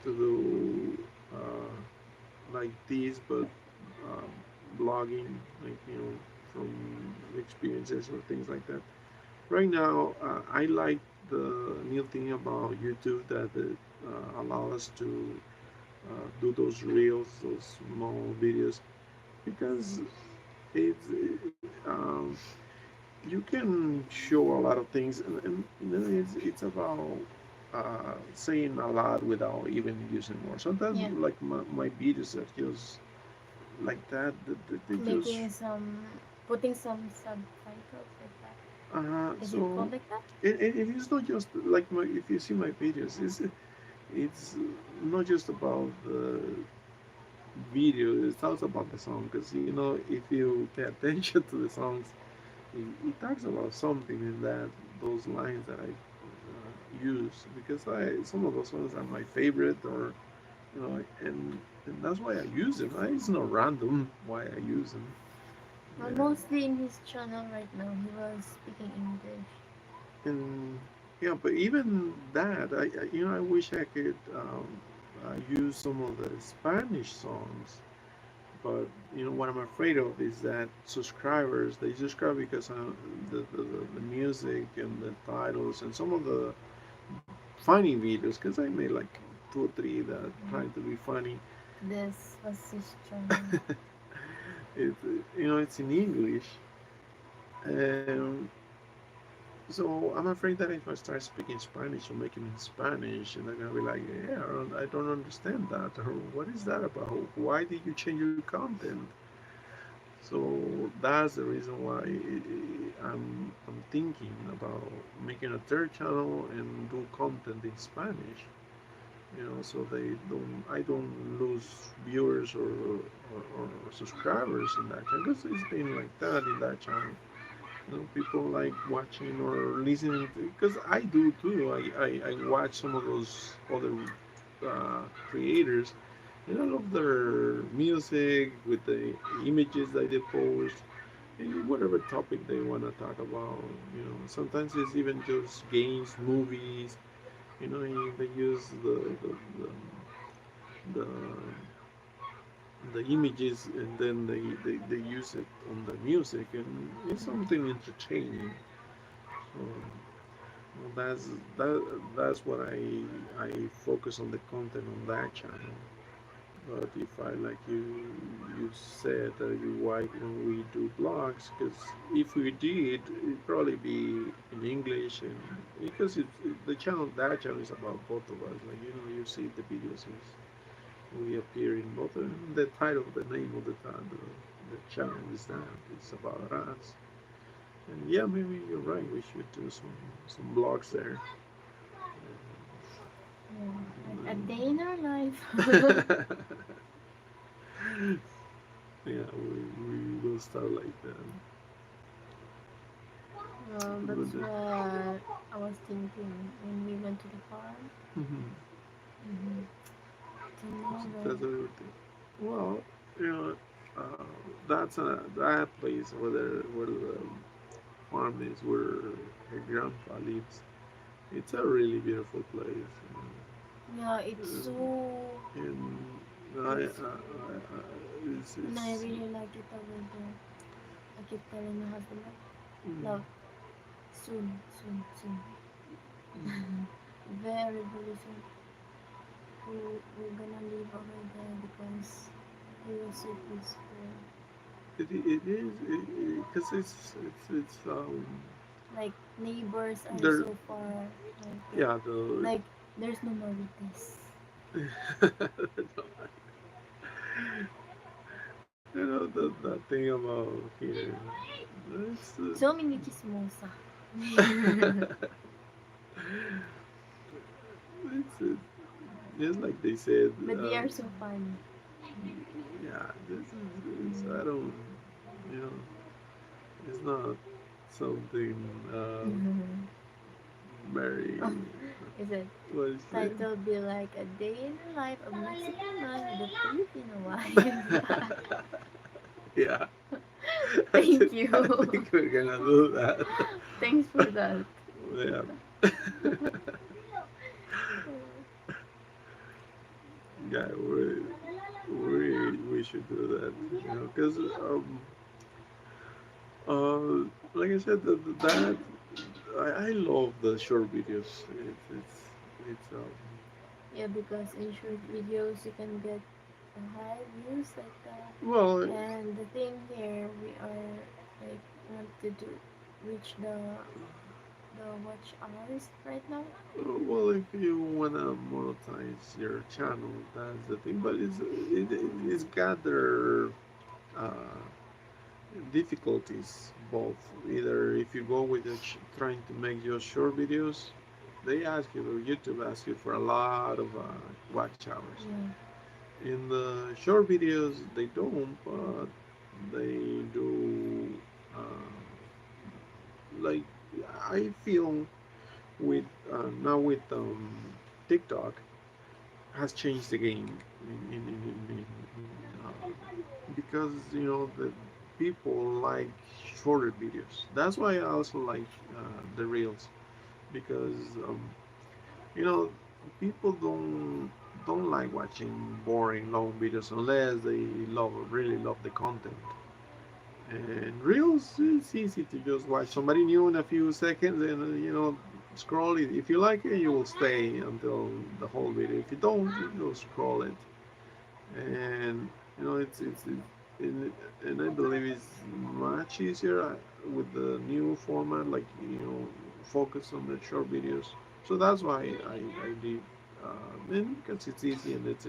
do like this, but um, blogging, like from experiences or things like that. Right now, I like the new thing about YouTube that it allow us to do those reels, those small videos, because you can show a lot of things, and it's about saying a lot without even using words. Sometimes, Yeah, like my videos that just like that, they just making some, putting some subtitles like that. Is it so called like that? it is not just like if you see my videos, it's not just about the video. It's also about the song because if you pay attention to the songs, it talks about something in that those lines that I use because some of those songs are my favorite or and that's why I use them. It's not random why I use them. Well, Yeah. mostly in his channel right now, he was speaking English. And yeah, but even that, I wish I could use some of the Spanish songs. But what I'm afraid of is that subscribers they subscribe because the music and the titles and some of the funny videos because I made like two or three that trying to be funny. This was his channel. it it's in English, and so I'm afraid that if I start speaking Spanish or making in Spanish, and they're gonna be like, yeah, I don't understand that, or what is that about? Why did you change your content? So that's the reason why I'm thinking about making a third channel and do content in Spanish. So I don't lose viewers or subscribers in that channel because it's been like that in that channel. People like watching or listening to because I do too. I watch some of those other creators and I love their music with the images that they post and whatever topic they want to talk about. Sometimes it's even just games, movies. They use the the images and then they use it on the music and it's something entertaining. So well, that's what I focus on the content on that channel. But if I like you said that why don't we do blogs? Because if we did, it'd probably be in English and because the channel that channel is about both of us. Like you see the videos is we appear in both. The title, the name of the channel is that it's about us. And yeah, maybe you're right. We should do some blogs there. Yeah, like a day in our life. Yeah, we will start like that. Well, But that's what I was thinking when we went to the farm. mhm, Mm-hmm. To know that's that. everything. Well, you know, uh, that place where the farm is, where her grandpa lives. It's a really beautiful place. Yeah, it's And, so. and It's. And I it's really like it over there. I keep telling my husband, like, mm, love, soon, soon, soon. Very, very soon. We're gonna live over there because it was so peaceful. it is because Like neighbors are there so far. Like that. yeah the Like there's no marites. you know the thing about here it's So many chismosa. it's just like they said But they are so funny. yeah this is I don't you know it's not something very Oh, is it what is it title be like a day in the life of Mexican man with a Filipino wife? yeah Thank I you. think we're gonna do that Thanks for that. yeah yeah we should do that because like I said that I love the short videos it's Yeah, because in short videos you can get high views like that. well And the thing here, we are like wanted to reach the watch hours right now. well, if you wanna monetize your channel, that's the thing. But it's got their uh, difficulties both. Either if you go with trying to make just short videos, they ask you, YouTube asks you for a lot of watch hours. Yeah. In the short videos, they don't, but they do. Uh, like I feel with now with TikTok has changed the game because the people like shorter videos. That's why I also like the reels because you know people don't like watching boring long videos unless they really love the content. And reels, it's easy to just watch somebody new in a few seconds and scroll it. If you like it, you will stay until the whole video. If you don't, you'll scroll it. And and, and I believe it's much easier with the new format, like focus on the short videos. So that's why I did. And because it's easy and it's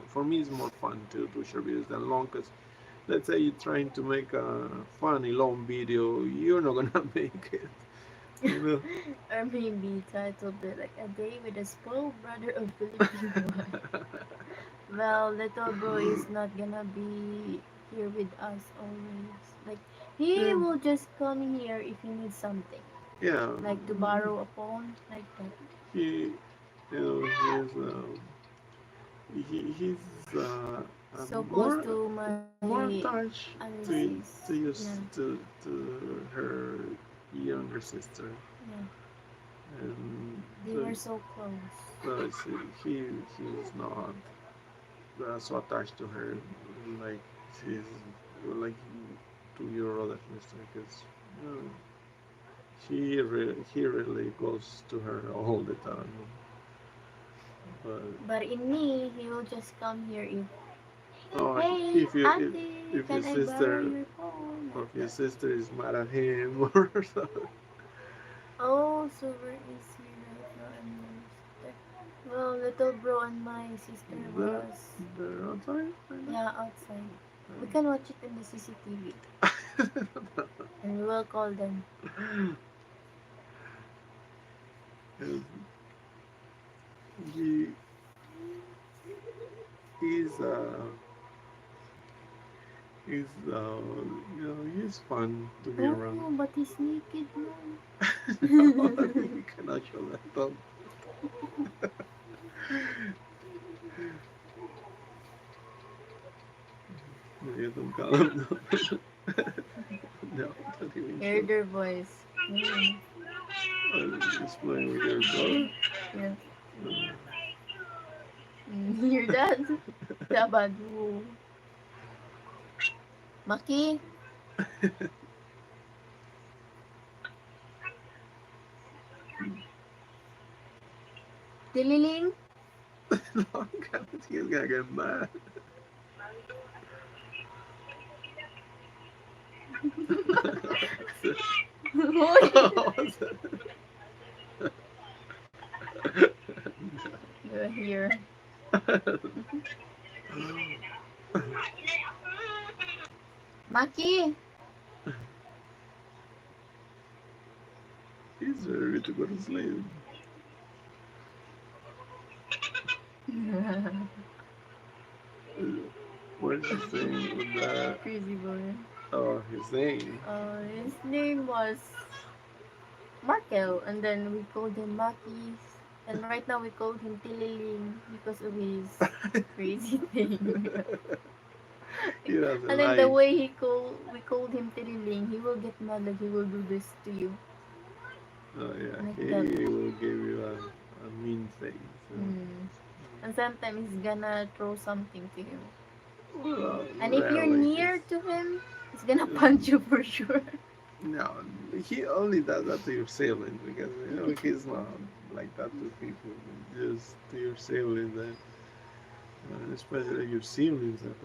for me it's more fun to do short videos than long. Because let's say you're trying to make a funny long video, you're not gonna make it. You know. Or maybe title be like a day with a spoiled brother of Filipino wife. Well, little bro is not gonna be here with us always. Like he Yeah. will just come here if he needs something, Yeah. like to borrow a phone, like that. He, he's So close more to my attached analysis. to Yeah, to her younger sister, yeah. and They were so close. he he's not so attached to her like she's like to your other sister because you know, he really goes to her all the time, but But in me, he will just come here if, oh, hey, auntie, if your can I borrow sister your phone? or Like if your that. sister is mad at him or something. Oh, so where is he right now? And my sister. Well, little bro and my sister They're, was, they're outside right yeah, outside. We can watch it in the CCTV. now. And we will call them. And he he's He's he's fun to be around. Oh, but he's naked No, now. you cannot show that thumb. You don't call him. No, don't even Hear show. their voice. Mm. He's playing with your daughter. Yeah. Uh, Hear that? Sabado. Maki, tililing. no, he's gonna get mad. Hoy! What's You're here. that? Maki! He's ready to go to sleep. What is he saying with that? Crazy boy. Oh, his name. His name was Markel, and then we called him Makis. And right now we called him Tililing because of his crazy thing. He doesn't And then the like. way we called him Tililing, he will get mad like he will do this to you. Oh yeah, Like that. he will give you a mean face. Mm. And sometimes he's gonna throw something to you. Well, And if you're rarely near to him, he's gonna punch you for sure. no, he only does that to your siblings because he's not like that to people. Just to your siblings, and especially your siblings, that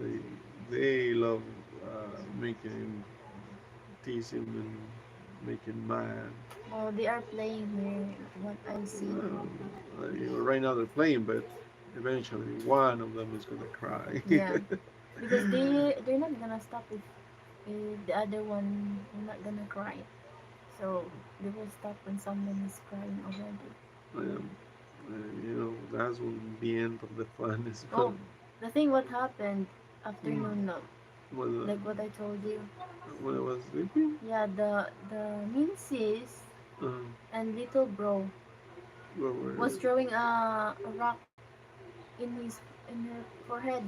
they love making him, tease him, and make him mad. Oh, they are playing here. What I see. Right now they're playing, but eventually one of them is gonna cry. Yeah, because they're not gonna stop if the other one will not gonna cry. So they will stop when someone is crying already. um, that's when the end of the fun is Oh, fun. the thing what happened Mm. afternoon no, When, like what I told you. when I was sleeping, Yeah, the Minces um, and little bro where were was throwing a rock in his in her forehead,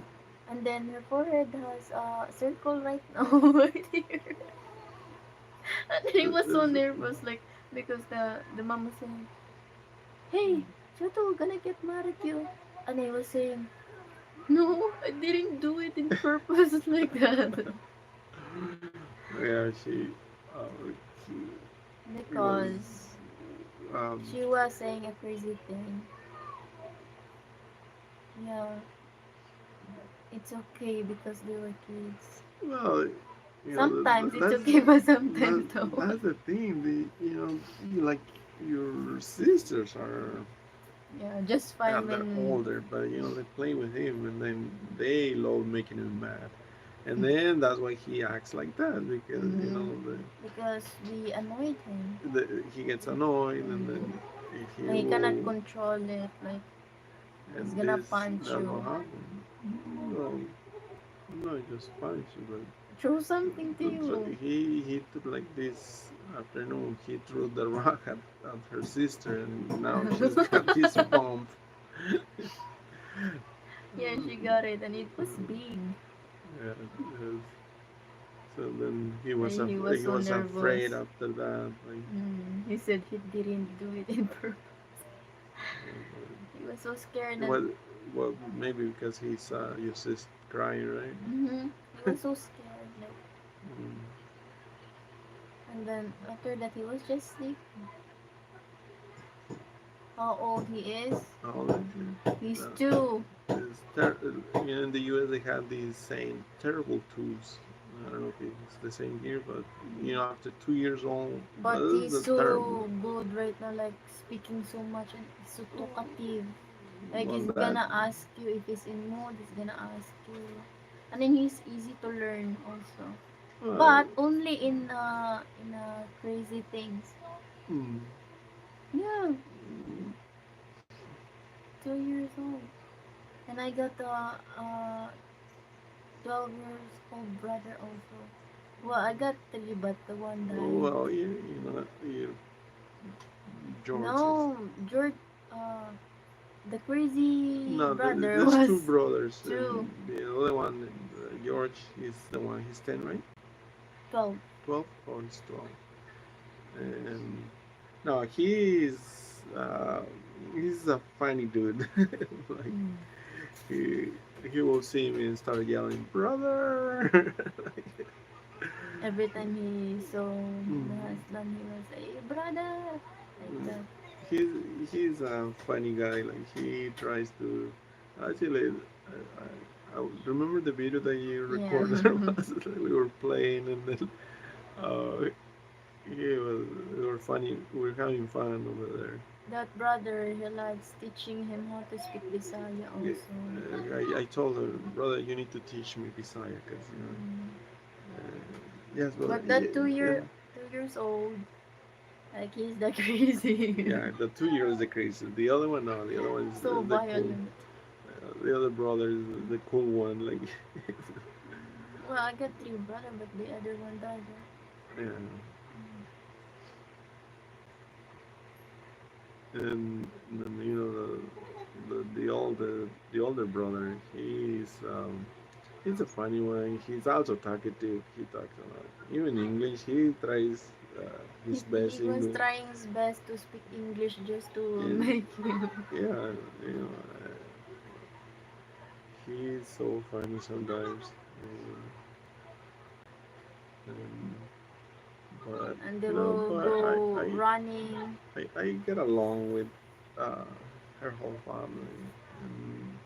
and then her forehead has a circle right now right here. And he was so nervous, like because the mom was saying, "Hey, Shoto, gonna get mad at you," and he was saying, "No, I didn't do it in purpose," like that. yeah, uh, she, he was, Because um, she was saying a crazy thing. Yeah, it's okay because they were kids. well, Sometimes it's okay, but that, sometimes no. that's the thing. Like your sisters Yeah, just yeah, fine they're when. older, but they play with him, and then they love making him mad, and then that's why he acts like that because Mhm. Because we annoyed him. he gets annoyed, and Mm. then he And he cannot will, control it. Like and he's gonna this punch that's what you. happened. No, no, just punch you, but Throw something to but you. he took like this afternoon. He threw the rock at her sister, and now she's got this bump. Yeah, she got it, and it was big. Yeah, yes. So then And he was he so was afraid nervous. after that. Like, He said he didn't do it in purpose. He was so scared that. what what maybe because he saw your sister crying, right? He was so scared. Like, Mm. and then after that, he was just sleeping. How old he is? How old is He's he? 2. In the US they have these same terrible twos. I don't know if it's the same here, but after 2 years old, But he's that's terrible. so good right now, like speaking so much and so talkative. Like Well, he's that gonna ask you if he's in mood, he's gonna ask you. And then he's easy to learn also. well, But only in crazy things. mm, Yeah, 2 years old. And I got 12 years old brother also. Well, I got three, but the one died. Well, you know, George is. No, George, uh, the crazy No, brother there's two was brothers, two, and the other one, George, is the one. He's 10, right? 12. 12? Oh, he's 12. And no, he's a funny dude. Like Mm. he he will see me and start yelling, brother. Like, Every time he saw my mm, husband, he was say, brother, like mm. that. he's he's a funny guy. Like he tries to. Actually, I remember the video that you Yeah. recorded was like we were playing and then uh, we were funny. We were having fun over there. That brother, he likes teaching him how to speak Bisaya Yeah, also. I told her, brother, you need to teach me Bisaya, because Mm. yes, brother, But yeah, that yeah, 2 years old, like he's that crazy. yeah. The 2 years is the crazy. The other one, no, the other one is So the cool. violent. The other brother is the cool one, like Well, I got three brother, but the other one died. yeah. Mm. And then the older brother, he's a funny one. He's also talkative. He talks a lot. Even English, he tries his He best was English. trying his best to speak English just to And make you. yeah, you know, he's so funny sometimes. And, but And they will but go running. I get along with uh, her whole family. And,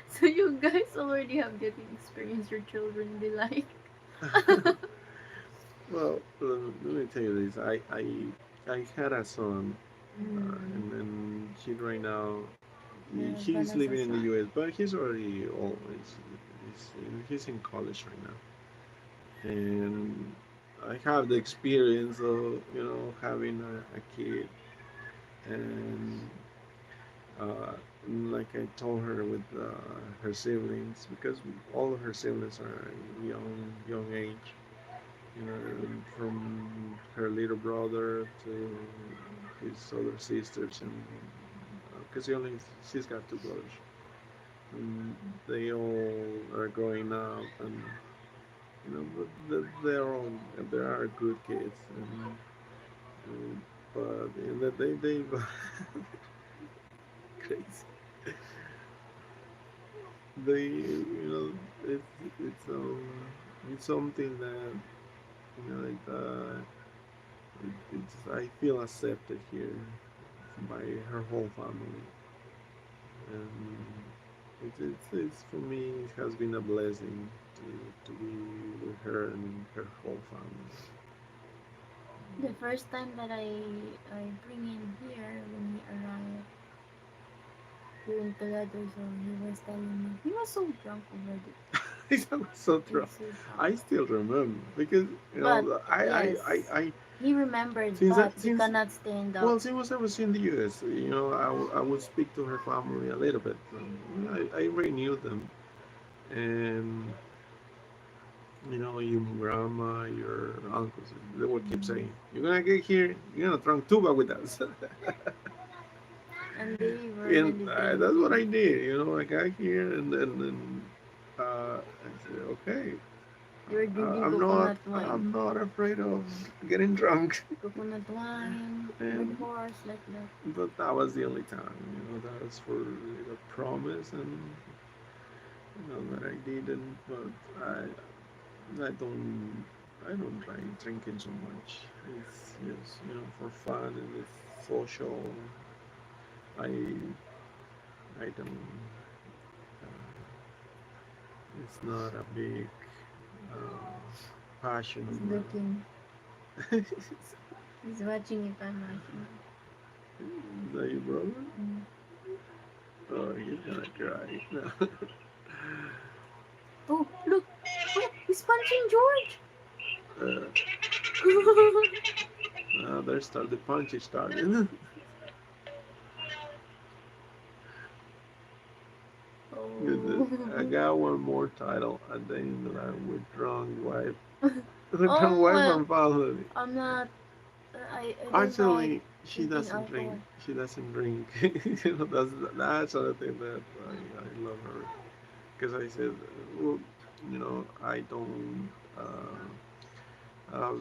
So you guys already have getting experience your children be like. well, let me tell you this. I had a son, and Mm, then he right now my husband he's has a living in the son. U.S., but he's already old. He's in college right now, and I have the experience of having a kid, and uh, like I told her with her siblings, because all of her siblings are young age. From her little brother to his other sisters, and because she's got two brothers, and they all are growing up, and but they are good kids, and but they crazy. It's it's it's something that like it's I feel accepted here by her whole family, and it's for me it has been a blessing to be with her and her whole family. The first time that I bring him here when he arrived here in Toledo, so he was telling me he was so drunk already. I was so He was drunk. so drunk. I still remember because But yes, I he remembered, since but he since cannot stand up. well, since I was in the U.S., I would speak to her family a little bit. I already knew them, and your grandma, your uncles, they would keep Mm. saying, "You're gonna get here, you're gonna drink tuba with us." And they were And really that's what drinking. I did. I got here, and I said, "Okay, They were drinking I'm not afraid of getting drunk." coconut wine, Red And Horse, like that. but that was the only time. That was for the promise, and that I didn't. But I don't I don't like drinking so much. It's just for fun, and it's social. I I don't. It's not a big passion He's of mine. looking. Is He's watching if I'm watching. that your brother? Mm. Oh, he's gonna cry. No. Oh, look! Oh, he's punching George! uh, the punch started. Oh. I got one more title at the end that I with drunk wife, with drunk Oh, wife and family. I'm not. I don't like Actually, she drinking doesn't drink. alcohol. She doesn't drink. That's another thing that I love her because I said, well, I don't. Uh,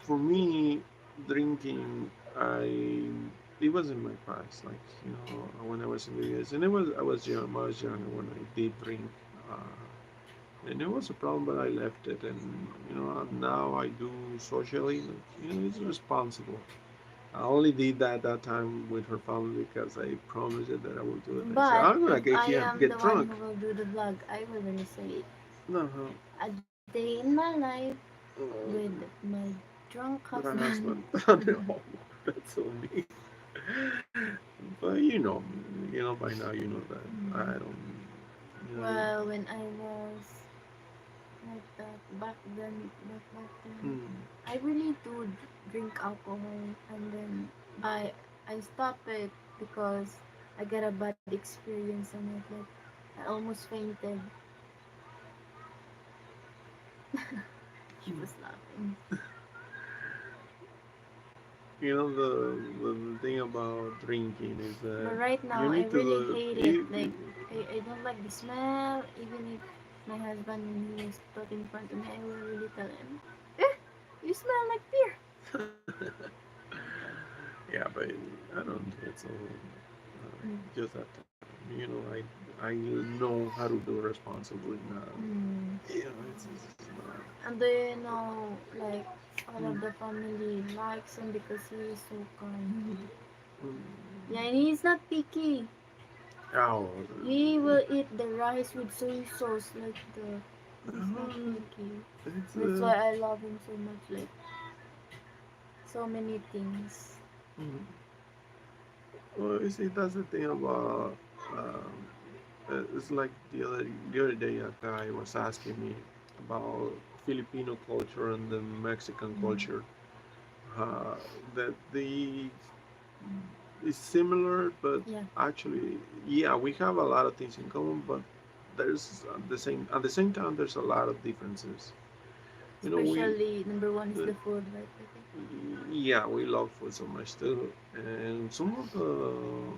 for me, drinking, it was in my past. Like when I was in the US, and I was young. I was young when I did drink. And it was a problem, but I left it, and now I do socially. Like, it's responsible. I only did that time with her family because I promised her that I will do it. I said But I'm gonna if get I here, am get the one drunk. who will do the vlog, I will really say it. No, A day in my life with uh, my drunk with her husband. husband. No, that's so me. But by now you know that I Mm. don't. You know, Well, when I was like that back then, mm, I really do drink alcohol, and then I stop it because I got a bad experience on it. Like I almost fainted. She was laughing. the thing about drinking is But that right you now, I need really to. hate it. Like, I don't like the smell. Even if my husband, when he was put in front of me, I will really tell him, eh, you smell like beer. Yeah, but I don't do it so Mm. just that time. I know how to do responsibly now. Mm. It's not. And do you know, like, all Mm, of the family likes him because he is so kind. mm. Yeah, and he's not picky. Oh, He will eat the rice with soy sauce, like the. He's not uh, picky. it's That's why I love him so much. Like, so many things. mm. Well, you see, that's the thing about. Um, it's like the other day a guy was asking me about Filipino culture and the Mexican Mm. culture. Uh, that the is similar, but Yeah, actually, yeah, we have a lot of things in common, but there's at the same time there's a lot of differences. We especially number one is uh, the food, right? I think. yeah, we love food so much too, and some of the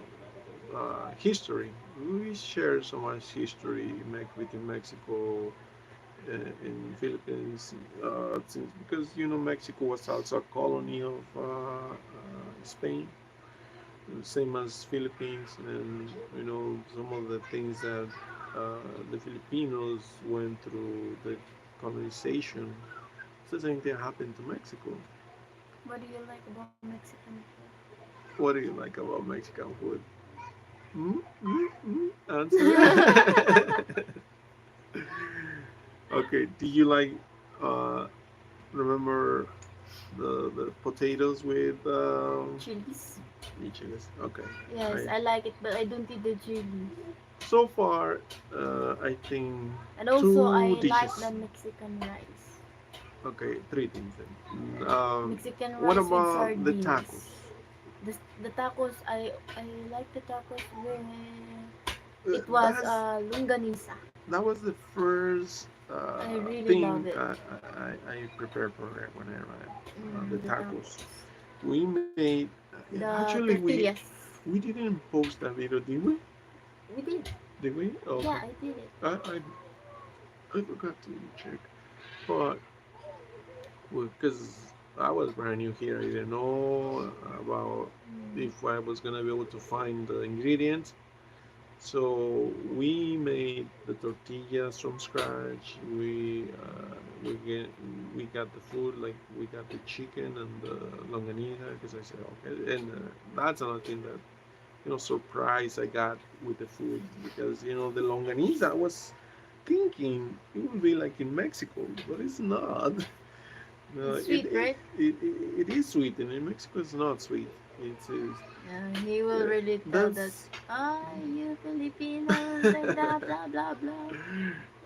history we share so much history within Mexico in Philippines, since because Mexico was also a colony of Spain, same as Philippines, and some of the things that the Filipinos went through the colonization. It's the same thing happened to Mexico. What do you like about Mexican food? What do you like about Mexican food? Answer. Okay. Do you like? Uh, remember the potatoes with Chilies. leches? Okay. Yes, I I like it, but I don't eat the chili. so far I think And also, two I like the dishes. Mexican rice. Okay, three things then. Mexican What rice with about the tacos? sardines. The tacos, I like the tacos when it was That's lunganisa. that was the first I really love thing it. I prepared for it when I arrived. The The tacos. tacos. We made. The Actually, tortillas. we didn't post that video, did we? We did. Did we? Okay. Yeah, I did it. I forgot to check, but because I was brand new here, I didn't know about Mm. if I was gonna be able to find the ingredients. So we made the tortillas from scratch. We get we got the food, like we got the chicken and the longaniza because I said okay, and that's another thing that surprise I got with the food because the longaniza I was thinking it would be like in Mexico, but it's not. No, It's it sweet, it, right? it, it is sweet, and in Mexico it's not sweet. It's Yeah, he will yeah, really tell that, that's you Filipinos, and blah, blah, blah, blah.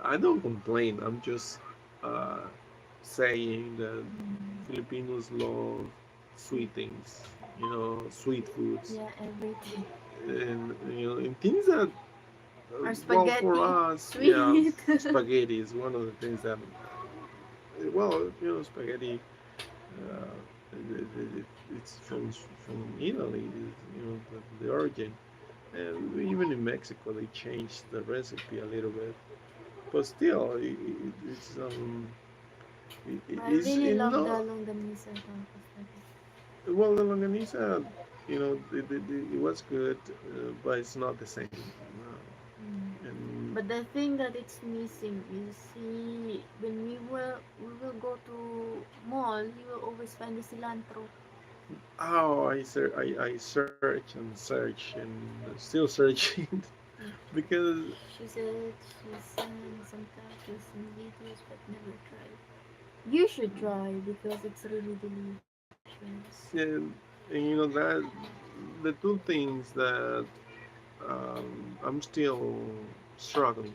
I don't complain. I'm just uh, saying that Mm. Filipinos love sweet things, sweet foods, Yeah, everything. and and things that Or Well, for spaghetti. us, yeah, Sweet. spaghetti is one of the things that, well, spaghetti, uh, it's from Italy, the origin. And even in Mexico, they changed the recipe a little bit. But still, I it's really in love the no. longganisa tacos. Well, the longaniza, it was good, but it's not the same. Mm. And But the thing that it's missing is when we will go to mall, you will always find the cilantro. oh, I search and search and still searching Mm. because She said she's seen some tacos and videos but never tried. You should try because it's really delicious. and, that the two things that I'm still struggling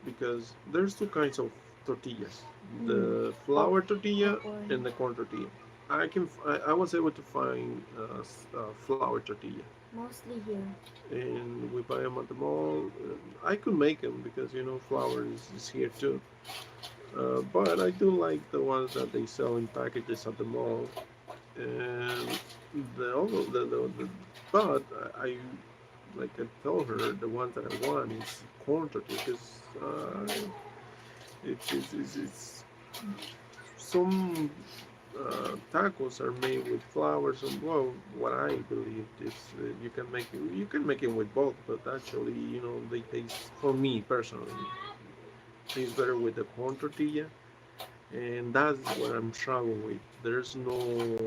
because there's two kinds of tortillas: Mm. the Of flour the tortilla corn. and the corn tortilla. I was able to find flour tortilla, Mostly here. and we buy them at the mall. I could make them because flour is here too. But I do like the ones that they sell in packages at the mall. And although the but I like I told her the ones that I want is corn tortilla because it's some tacos are made with flour. Some, well, what I believe is you can make it with both, but actually they taste, for me personally, taste better with the corn tortilla, and that's what I'm struggling with. There's no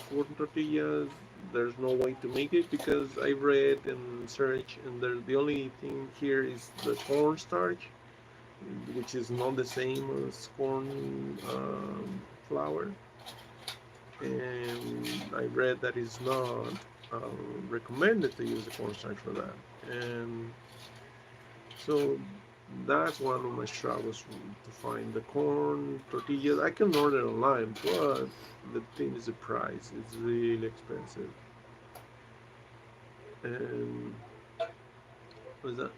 corn tortillas. There's no way to make it because I read and searched, and the only thing here is the cornstarch, which is not the same as corn flour. And I read that it's not recommended to use the cornstarch for that. And so that's one of my struggles to find the corn tortillas. I can order online, but the thing is the price. It's really expensive. And what is that?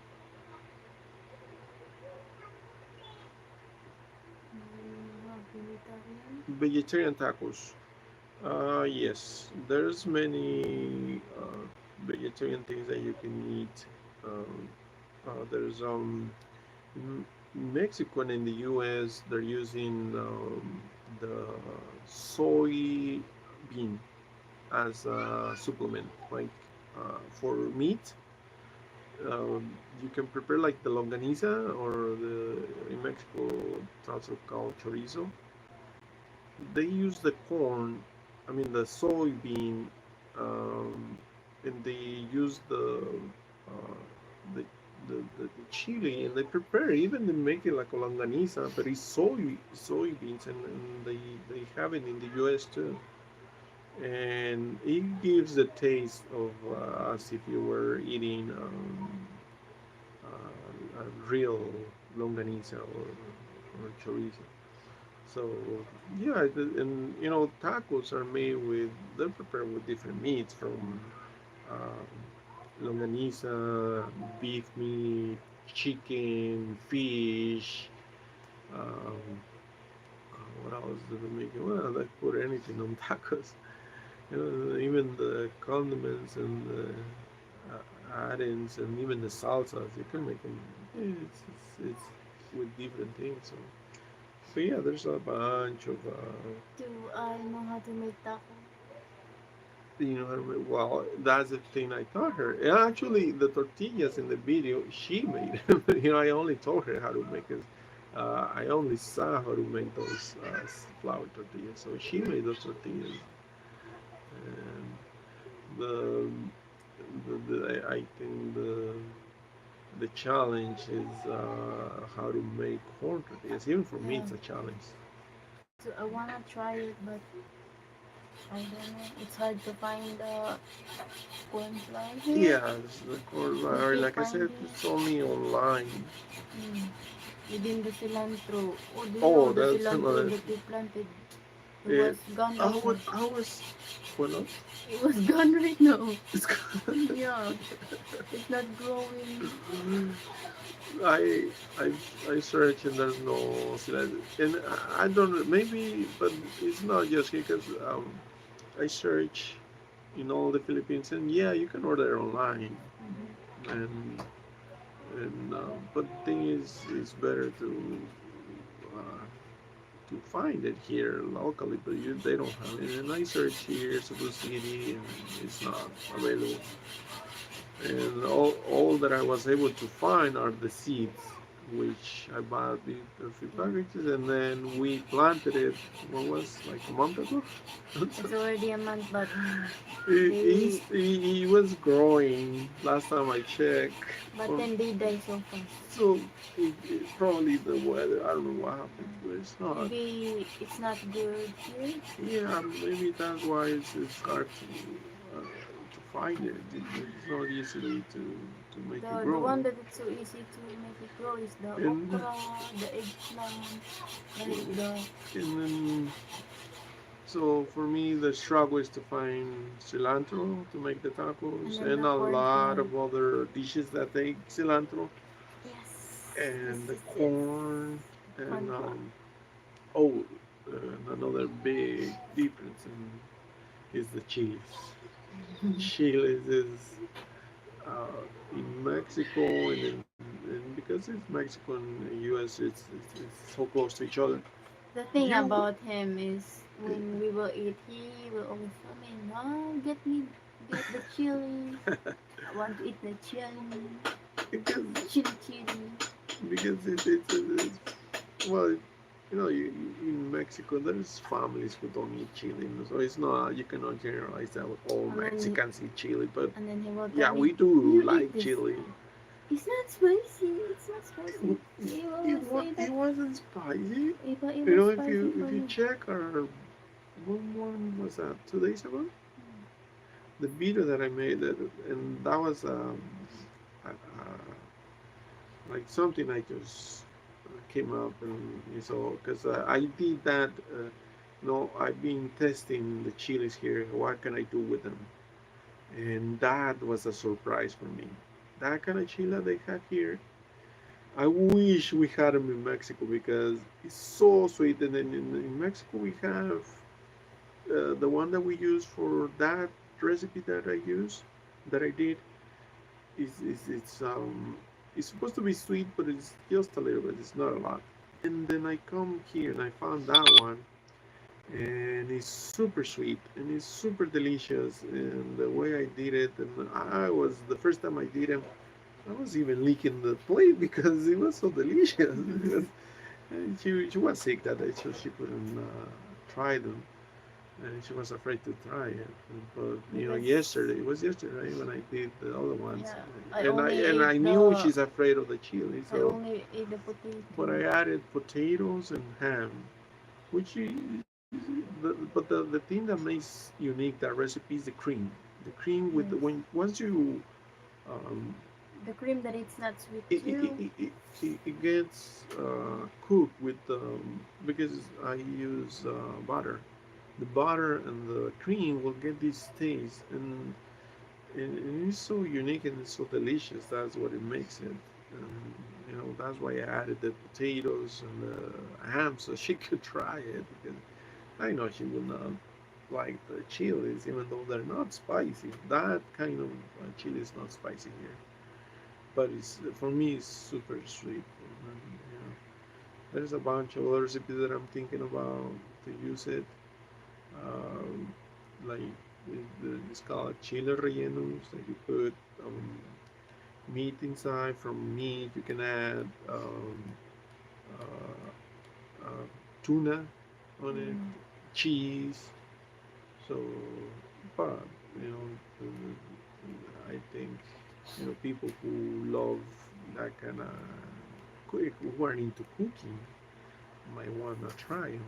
You have vegetarian. Vegetarian tacos. Yes, there's many vegetarian things that you can eat. Um, there's in Mexico and in the U.S. they're using the soy bean as a supplement, like for meat. You can prepare like the longaniza or in Mexico it's also called chorizo. They use the corn, I mean the soybean, um, and they use uh, the, the chili, and they prepare it. Even they make it like a longaniza, but it's soybeans, and they have it in the U.S. too, and it gives the taste of as if you were eating a real longaniza or chorizo. So yeah, and tacos are made with they're prepared with different meats from um, longaniza, beef meat, chicken, fish. Um, what else do they make? Well, they put anything on tacos. Even the condiments and the add-ins and even the salsas, you can make them. It's with different things. So yeah, there's a bunch of Do I know how to make taco? well, that's the thing I taught her. And actually, the tortillas in the video, she made. I only told her how to make it. I only saw how to make those flour tortillas. So she made those tortillas. And I think the challenge is how to make corn tortillas. Even for me, Yeah. it's a challenge. Me too. I wanna try it, but I don't know. It's hard to find the corn flour here. Yeah, the corn We flour, keep like I said, finding it's only online. mm, within the cilantro. Oh, do you know Oh, the that's cilantro another. that we planted? It It, was gone right now. I was, well, It was gone right now. it's Yeah, it's not growing. I I I search and there's no Silesian. And I don't know, maybe, but it's not just here because I search in all the Philippines, and yeah, you can order online, Hmm. and but the thing is, it's better uh, to find it here locally, but they don't have it. And I search here, Cebu City, and it's not available. And all that I was able to find are the seeds, which I bought the few Yeah, packages, and then we planted it. What was like a month ago? it's already a month, but It, they it was growing last time I checked. but Or, then they die so fast. so probably the weather. I don't know what happened to it. It's not. Maybe it's not good here. Yeah, maybe that's why it's hard to find it. It's not easily to make it The grow. one that it's so easy to make it grow is the And okra, the eggplant, like and the then so for me the struggle is to find cilantro to make the and tacos then and the a lot cornflower. of other dishes that take cilantro Yes, yes, and the yes, yes. corn and Cornflower. oh and another big difference is the chilies. Chilies is in Mexico and because it's Mexico and US it's so close to each other. The thing You about him is when we will eat, he will always tell me, "No, get the chili. I want to eat the chili, because chili." it's well, in Mexico there's families who don't eat chili, so it's not you cannot generalize that all And then Mexicans eat chili, but and then he will tell yeah, me, we do "You eat like this. chili. It's not spicy. It's not spicy." It, He will it, always say it that. wasn't spicy. It You was know, spicy for if you me. check our when was that 2 days ago? The video that I made, and that was like something I just came up and so because I did that. I've been testing the chilies here. What can I do with them? And that was a surprise for me. That kind of chili they have here, I wish we had them in Mexico because it's so sweet. And then in Mexico we have the one that we use for that recipe that I did it's supposed to be sweet, but it's just a little bit. It's not a lot. And then I come here and I found that one, and it's super sweet and it's super delicious. And the way I did it, and I was the first time I did it, I was even licking the plate because it was so delicious. And she was sick that day, so she couldn't try them, and she was afraid to try it. But Because yesterday it was yesterday right, when I did the other ones, yeah, and I knew she's afraid of the chili, I so only ate the but I potato. added potatoes and ham, which but the thing that makes unique that recipe is the cream. The cream with Yes. when once you um, The cream that it's not sweet it, it, too. it, it, it gets cooked with because I use butter. The butter and the cream will get this taste, and it's so unique and it's so delicious. That's what it makes it. And, that's why I added the potatoes and the ham so she could try it because I know she will not like the chilies, even though they're not spicy. That kind of chili is not spicy here, but it's for me it's super sweet. And, there's a bunch of other recipes that I'm thinking about to use it, um, like it's called chile rellenos that you put meat inside. From meat you can add uh, tuna on it, Mm. cheese. So, but you know, I think people who love that kind of quick who are into cooking might want to try them.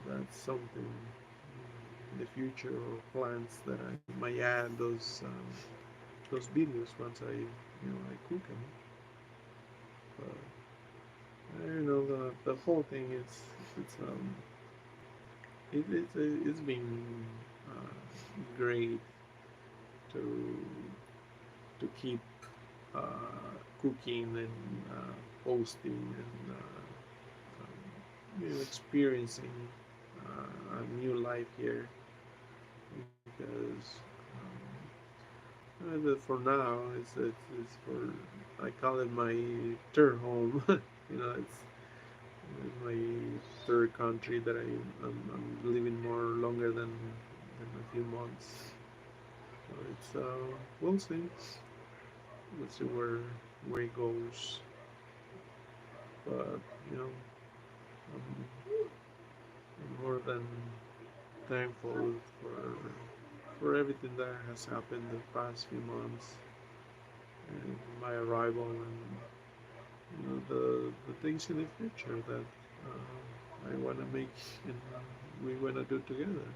That's something in the future or plans that I might add those videos once I cook them. But the whole thing is it's it's been uh, great to keep cooking and posting and experiencing a new life here because for now it's for I call it my third home. It's my third country that I'm living more longer than a few months. So it's we'll see. We'll see where it goes. But you know, I'm more than thankful for everything that has happened the past few months and my arrival and the things in the future that I want to make and we want to do together.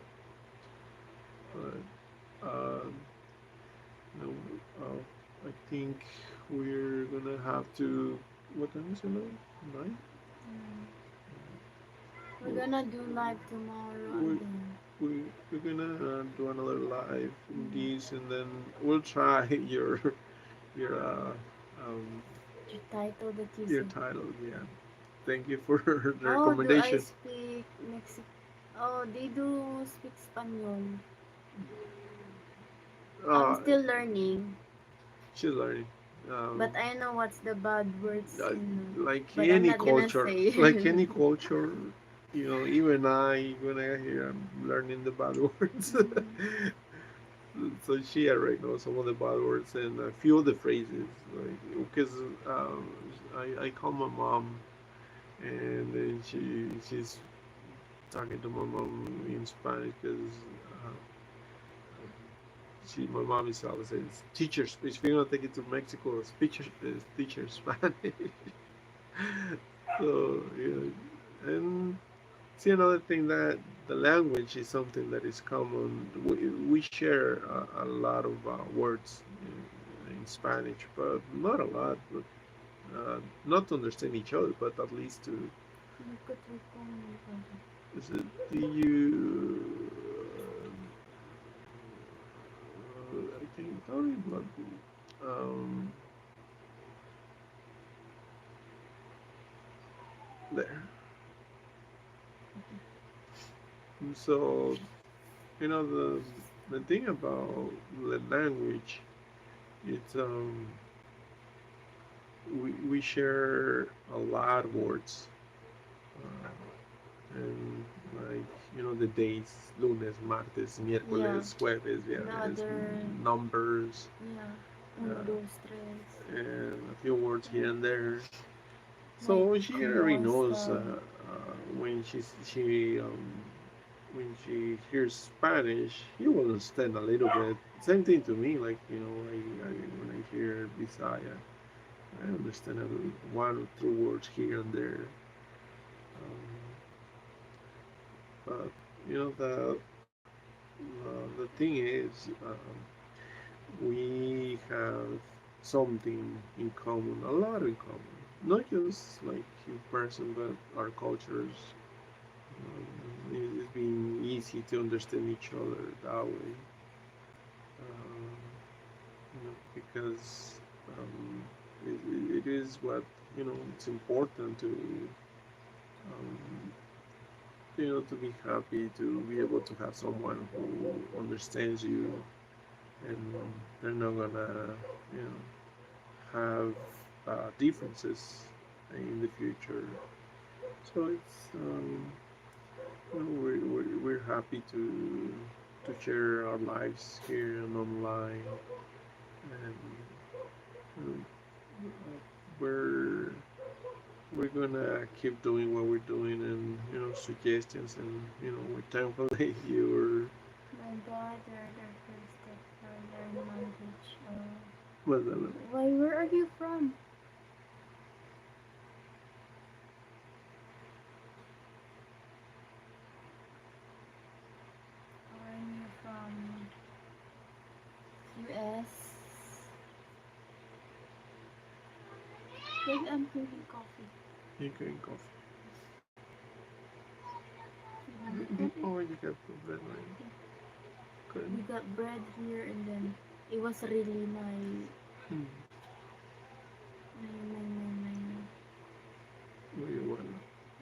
But you know, I think we're gonna have to. What time is it now? 9. Mm. We're Well, gonna do live tomorrow we again. we're gonna do another live in Mm. these, and then we'll try your um, The title that you your said. title. Yeah, thank you for the Oh, do I recommendation. speak Mexican? Oh, they do speak Spanish. I'm Uh, still learning, she's learning. but Um, I know what's the bad words, uh, you know. like But I'm any not gonna culture, say. like any culture, even when I hear I'm learning the bad words. Mm. So she already knows some of the bad words and a few of the phrases, like because I call my mom and then she's talking to my mom in Spanish because uh, my mom is always says teachers. If you're gonna take it to Mexico, teacher Spanish. So and see another thing that the language is something that is common. We share a lot of words in Spanish, but not a lot. But not to understand each other, but at least to Nagkatry kong is it do you I can tell you about there. So the thing about the language, it's we share a lot of words, and like the days, lunes, martes, Yeah, miércoles, jueves, and the viernes, other, numbers, yeah, uh, uno, dos, tres, and a few words here and there. like, So she already como knows esta, when when she hears Spanish, you will understand a little bit. Same thing to me, like when I hear Bisaya, I understand one or two words here and there. But the thing is, we have something in common, a lot in common. Not just like in person, but our cultures. It's been easy to understand each other that way, because it is what it's important um, to be happy, to be able to have someone who understands you, and they're not gonna you know have differences in the future. So it's we're happy to share our lives here and online, and you know, we're we're gonna keep doing what we're doing, and suggestions, and we're thankful that you're my brother, their first step for learn language. well, Why, where are you from? Are you from US? Wait, I'm drinking coffee. you can coffee. Oh, you got the red line. Good. We got bread here, and then it was really Hmm. my What do you want?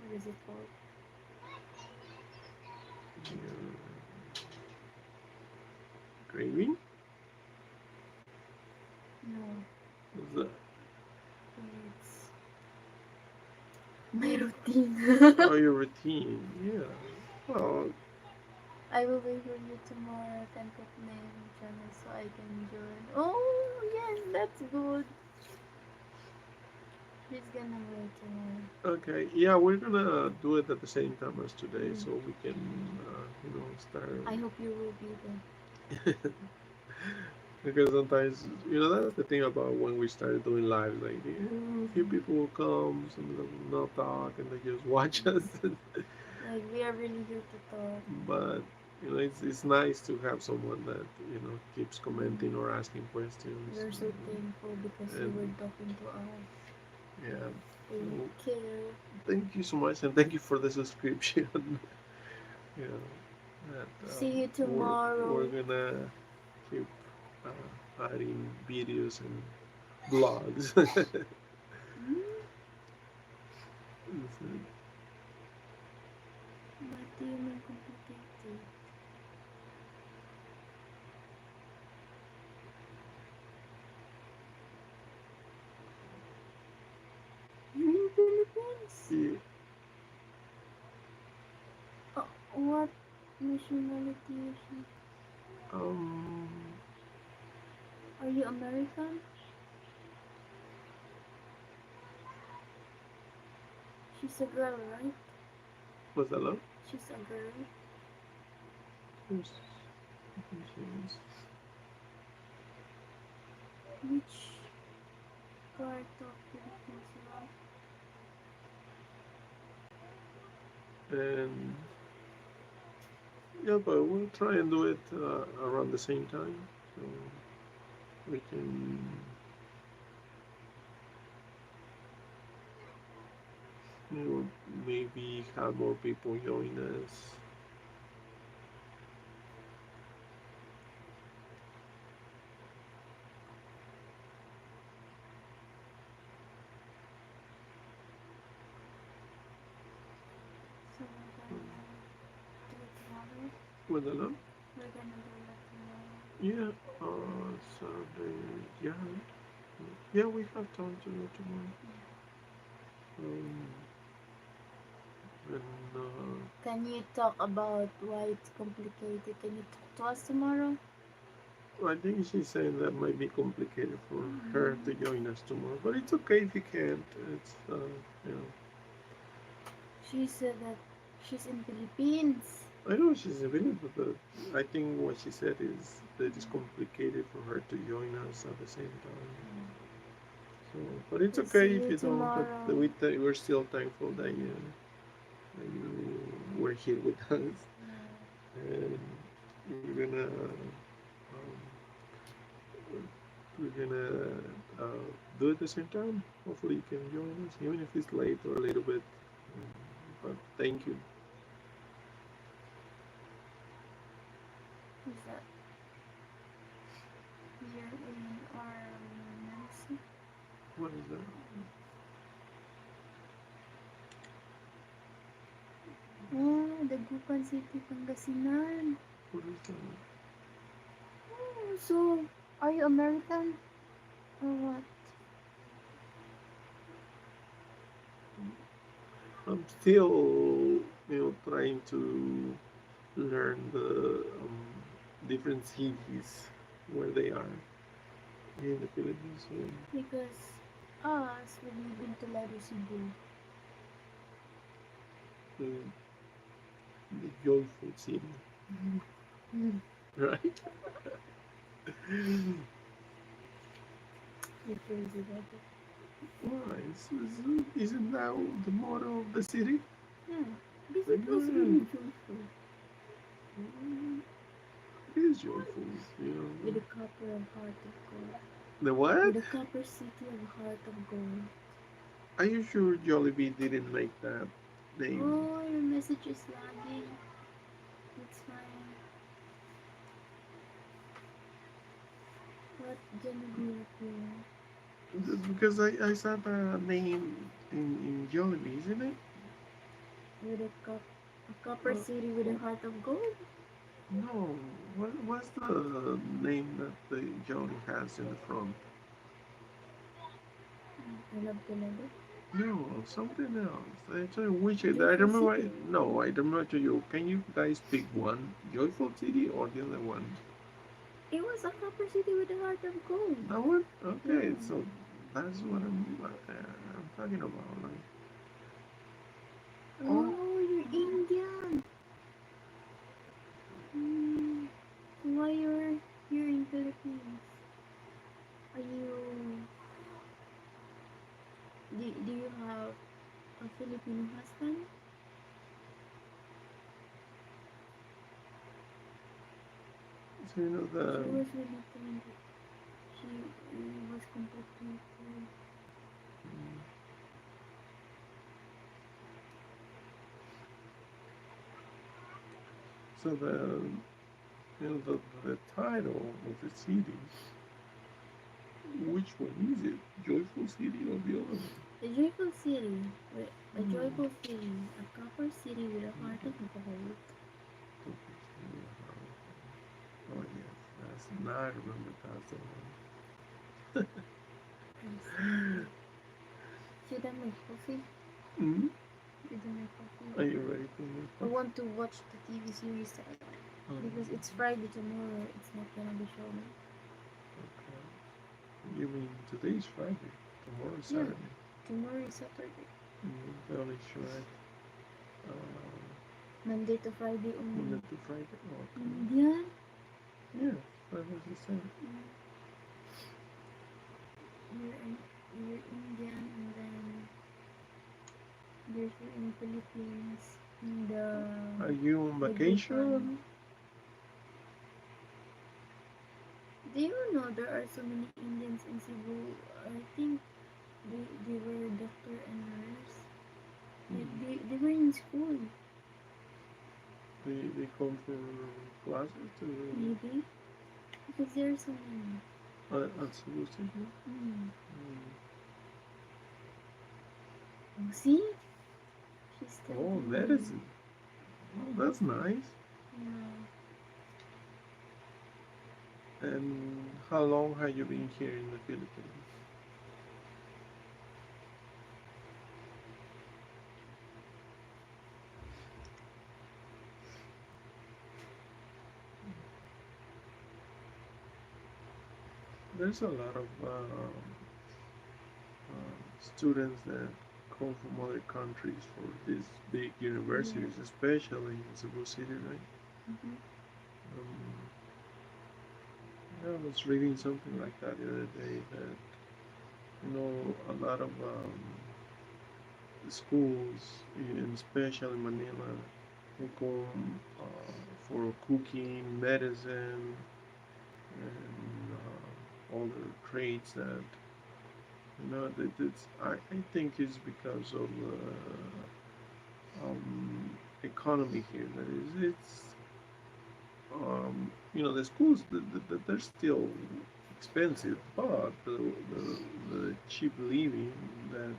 what is it called? Your gravy? No, What's that? it's my routine. Oh, your routine. Yeah. Well, I will wait for you tomorrow. I can put my channel so I can join. Oh yes, that's good. He's gonna wait tomorrow. okay. Yeah, we're gonna do it at the same time as today, Mm. so we can, start. I hope you will be there. Because sometimes, that's the thing about when we started doing live. Like, a few people will come, some of them will not talk, and they just watch us. Like we are really here to talk. But it's nice to have someone that keeps commenting Mm. or asking questions. We're so thankful because you And were talking to us. yeah, You so care. thank you so much, and thank you for the subscription. Yeah, that See you we're tomorrow. gonna keep adding videos and vlogs. Hmm? So, What do you mean complicated? You're in Philippines? yeah, What nationality is she? um, Are you American? She's a girl, right? was that love? She's a girl. Yes, I think she is. Which part of Philippines you are? And yeah, but we'll try and do it around the same time, so we can you know, maybe have more people join us. So we're gonna do it tomorrow. With the love? We're gonna do that tomorrow. Yeah, Saturday. Yeah, yeah, we have time to do tomorrow. Um, and Can you talk about why it's complicated? Can you talk to us tomorrow? I think she's saying that might be complicated for her to Mm. join us tomorrow, but it's okay if you can't. It's you know, She said that she's in Philippines. I know she's available, but I think what she said is that it's complicated for her to join us at the same time. So, but it's We'll see okay if you you don't. But tomorrow. we're still thankful that you were here with us, and we're gonna do it at the same time. Hopefully, you can join us, even if it's late or a little bit. But thank you. Is that here in our Nancy? What is that? Oh, Dagupan City, Pangasinan. What is that? Oh, so are you American or what? I'm still, trying to learn the different cities where they are in the Philippines. So, Because us, we live in Tulare, Cebu. the joyful city, right? You're crazy about it. Why? Isn't that the motto of the city? Yeah, because it was Yeah, really joyful. it is joyful, With the copper of heart of gold. The With what? the copper city of heart of gold. Are you sure Jollibee didn't make that name? Oh, your message is lagging. It's fine. What gonna be with you? Because I saw the name in Jollibee, isn't it? With a copper Uh, city with a heart of gold? no, what's the name that the Jolly has in the front? I love Toledo. No, something else. I tell you which I Joyful remember. City. No, I remember to you. Can you guys pick one? Joyful City or the other one? It was a copper city with a heart of gold. That one? Yeah. Okay, so that's what I'm talking about. Like, oh, Oh, you're Indian. Hmm. Why you're here in Philippines? Are you do you have a Filipino husband? so you know She the was really telling that she was complicated. so the you know the title of the city. Which one is it? Joyful City or the other one? A joyful city, with a Hmm. joyful city, a copper city with a heart of gold. Oh yes, that's now I remember that's the Yes. one. Should I make coffee? Hmm? Should I make coffee? Are you ready for me? I want to watch the TV series because it's Friday tomorrow. It's not gonna be shown. Okay. You mean today's Friday? Tomorrow is Yeah, Saturday. tomorrow is Saturday. Very sure. Uh, Monday to Friday Monday only. to Friday. Okay. Indian? Yeah, that was the same. Mm, You're, in, you're Indian and then you're here in Philippines in Are you on the good one. vacation? Do you know there are so many Indians in Cebu? I think they were doctor and nurse. Like they were in school, They come for classes to maybe. Because there are so many. at Cebu City. Mm. Mm. Oh, see? She's still Oh, Indian. medicine. Oh, that's nice. Yeah. And how long have you been here in the Philippines? There's a lot of students that come from other countries for these big Yeah. universities, especially in Cebu City, right? Mm-hmm. Um, I was reading something like that the other day that a lot of schools, especially Manila, they come for cooking, medicine, and other trades that I think it's because of the economy here. That is, it's the schools they're still expensive, but the cheap living that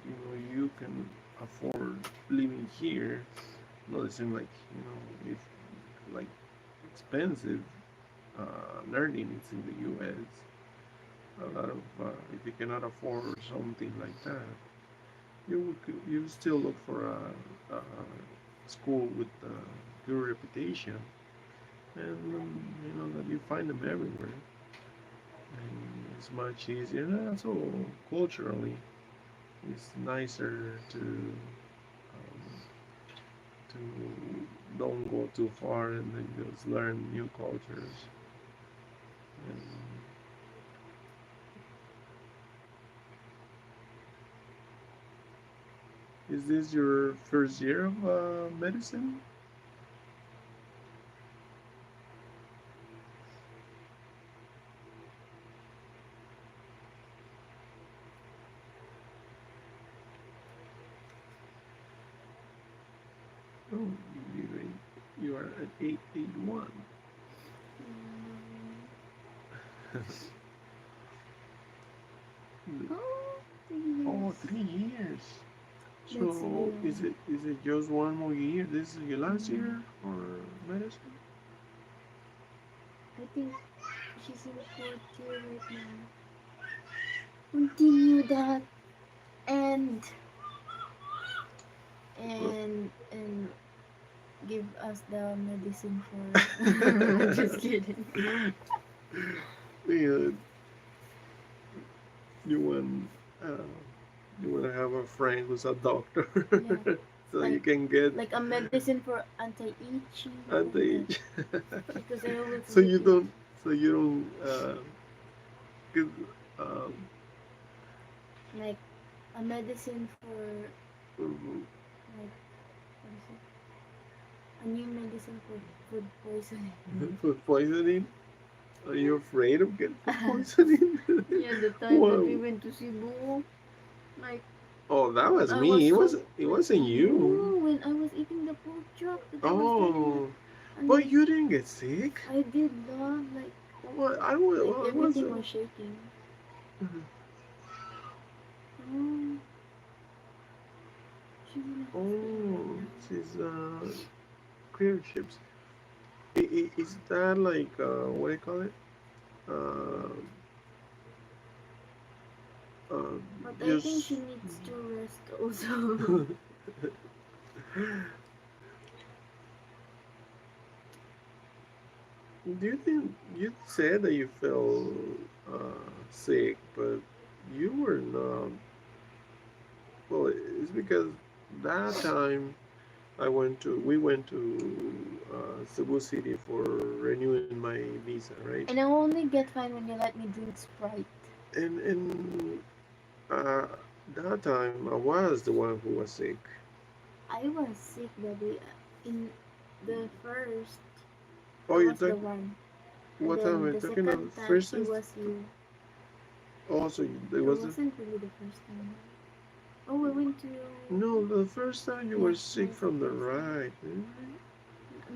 you can afford living here, not the same like if like expensive learning is in the U.S. A lot of if you cannot afford something like that, you still look for a school with a good reputation, and that you find them everywhere, and it's much easier. And also culturally, it's nicer to don't go too far and then just learn new cultures. And is this your first year of medicine? Oh, you You are at 881. Mm, oh, 3 years. Oh, 3 years. That's So good. is it just one more year? This is your last Mm, year for medicine? I think she's in fourth year right now. Continue that and Well, and give us the medicine for. Just kidding. yeah, you want uh, you want to have a friend who's a doctor, Yeah, so you like can get like a medicine for anti-itchy at like the that because I always so get you itchy. don't so you don't 'cause, um, Like a medicine for mhm, like what is it? A new medicine for food poisoning. food poisoning. Are you afraid of getting food poisoning? Yeah, the time that Wow. we went to Cebu, like Oh, that when was I me. was so It wasn't you. no, when I was eating the pork chop that I was telling you, Oh, and but then you didn't get sick. I did love What like I was. everything was shaking. Oh, she's in the hospital right Oh, now. she's clear chips. Is that like what do you call it? Uh, But I think she just. needs to rest also. Do you think you said that you felt sick, but you were not? Well, it's because that time we went to Cebu City for renewing my visa, right? And I only get fine when you let me drink Sprite. And uh, that time I was the one who was sick. I was sick that day. In the first, Oh, I you was talk the one. And what time are then you the talking of? second time, First she and was you. also there It was the wasn't really the first time. Oh, we went to. no the first time you Yeah, were that sick was the from the first time. right.